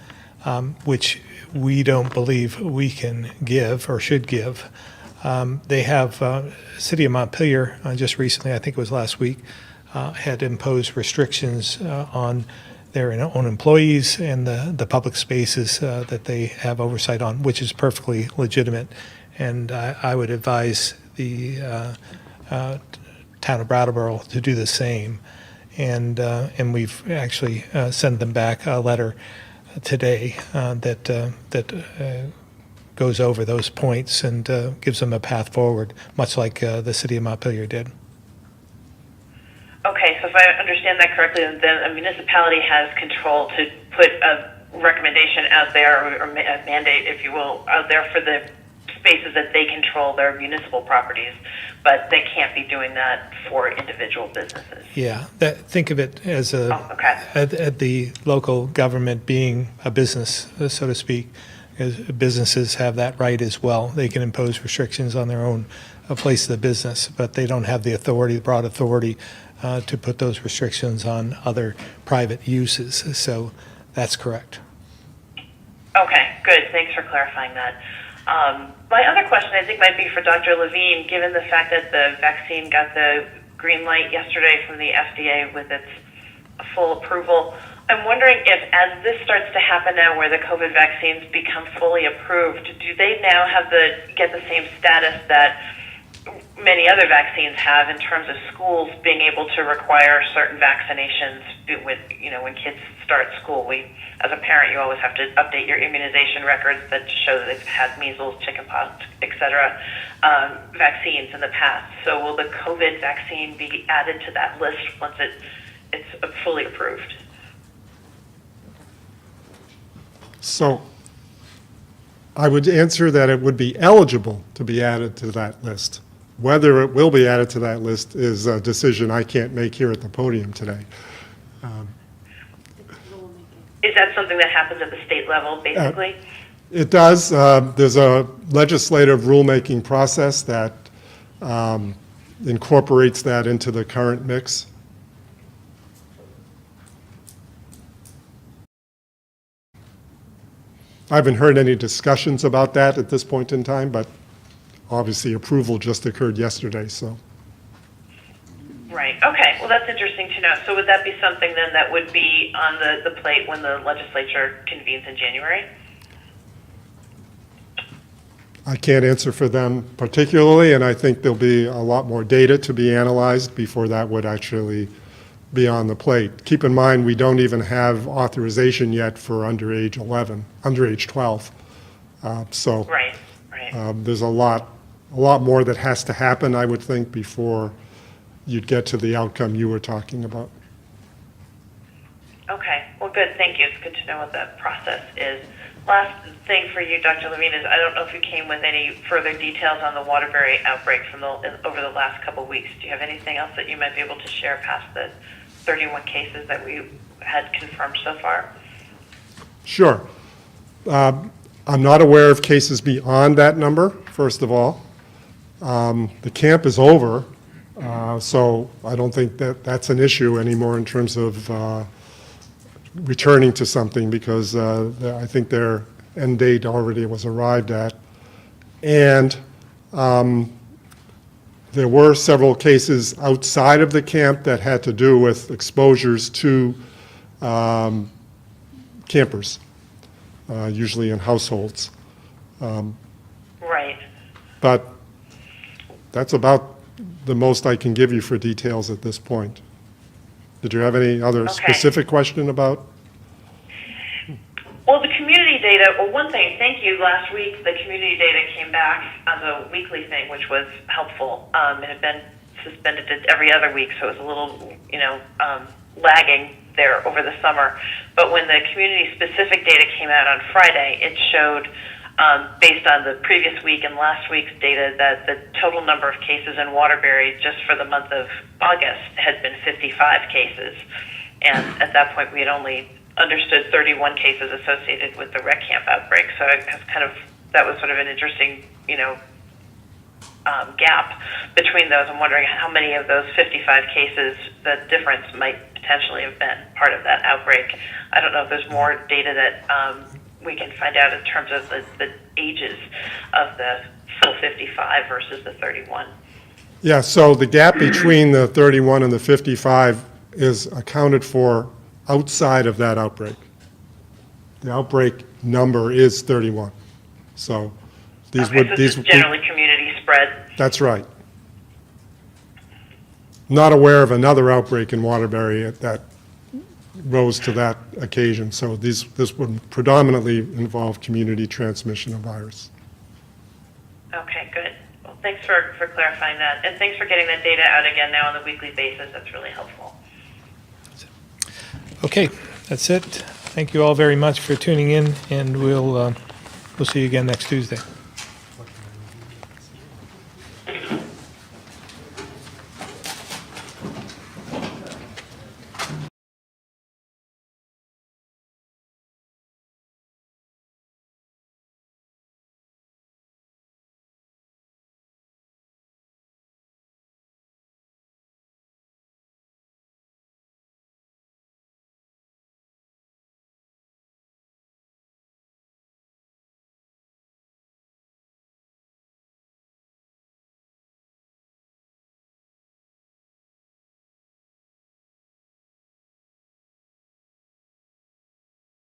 which we don't believe we can give or should give. They have, City of Montpelier just recently, I think it was last week, had imposed restrictions on their own employees and the public spaces that they have oversight on, which is perfectly legitimate. And I would advise the town of Brattleboro to do the same. And we've actually sent them back a letter today that goes over those points and gives them a path forward, much like the City of Montpelier did. Okay, so if I understand that correctly, then a municipality has control to put a recommendation out there, or a mandate, if you will, out there for the spaces that they control, their municipal properties, but they can't be doing that for individual businesses. Yeah, think of it as at the local government being a business, so to speak. As businesses have that right as well. They can impose restrictions on their own place of the business, but they don't have the authority, the broad authority, to put those restrictions on other private uses. So that's correct. Okay, good. Thanks for clarifying that. My other question, I think, might be for Dr. Levine, given the fact that the vaccine got the green light yesterday from the FDA with its full approval. I'm wondering if, as this starts to happen now, where the COVID vaccines become fully approved, do they now get the same status that many other vaccines have in terms of schools being able to require certain vaccinations with, when kids start school? As a parent, you always have to update your immunization records that show that they've had measles, chickenpox, et cetera, vaccines in the past. So will the COVID vaccine be added to that list once it's fully approved? So I would answer that it would be eligible to be added to that list. Whether it will be added to that list is a decision I can't make here at the podium today. Is that something that happens at the state level, basically? It does. There's a legislative rulemaking process that incorporates that into the current mix. I haven't heard any discussions about that at this point in time, but obviously approval just occurred yesterday, so. Right, okay, well, that's interesting to know. So would that be something then that would be on the plate when the legislature convenes in January? I can't answer for them particularly, and I think there'll be a lot more data to be analyzed before that would actually be on the plate. Keep in mind, we don't even have authorization yet for underage 12. So Right. there's a lot more that has to happen, I would think, before you'd get to the outcome you were talking about. Okay, well, good, thank you. It's good to know what that process is. Last thing for you, Dr. Levine, is I don't know if you came with any further details on the Waterbury outbreak from over the last couple of weeks. Do you have anything else that you might be able to share past the 31 cases that we had confirmed so far? Sure. I'm not aware of cases beyond that number, first of all. The camp is over, so I don't think that that's an issue anymore in terms of returning to something, because I think their end date already was arrived at. And there were several cases outside of the camp that had to do with exposures to campers, usually in households. Right. But that's about the most I can give you for details at this point. Did you have any other specific question about? Well, the community data, well, one thing, thank you. Last week, the community data came back as a weekly thing, which was helpful. It had been suspended every other week, so it was a little, lagging there over the summer. But when the community-specific data came out on Friday, it showed, based on the previous week and last week's data, that the total number of cases in Waterbury just for the month of August had been 55 cases. And at that point, we had only understood 31 cases associated with the rec camp outbreak. So that was sort of an interesting, gap between those. I'm wondering how many of those 55 cases the difference might potentially have been part of that outbreak. I don't know if there's more data that we can find out in terms of the ages of the full 55 versus the 31. Yeah, so the gap between the 31 and the 55 is accounted for outside of that outbreak. The outbreak number is 31. So these so this is generally community spread. That's right. Not aware of another outbreak in Waterbury that rose to that occasion. So this would predominantly involve community transmission of virus. Okay, good. Well, thanks for clarifying that. And thanks for getting that data out again now on a weekly basis. That's really helpful. Okay, that's it. Thank you all very much for tuning in, and we'll see you again next Tuesday.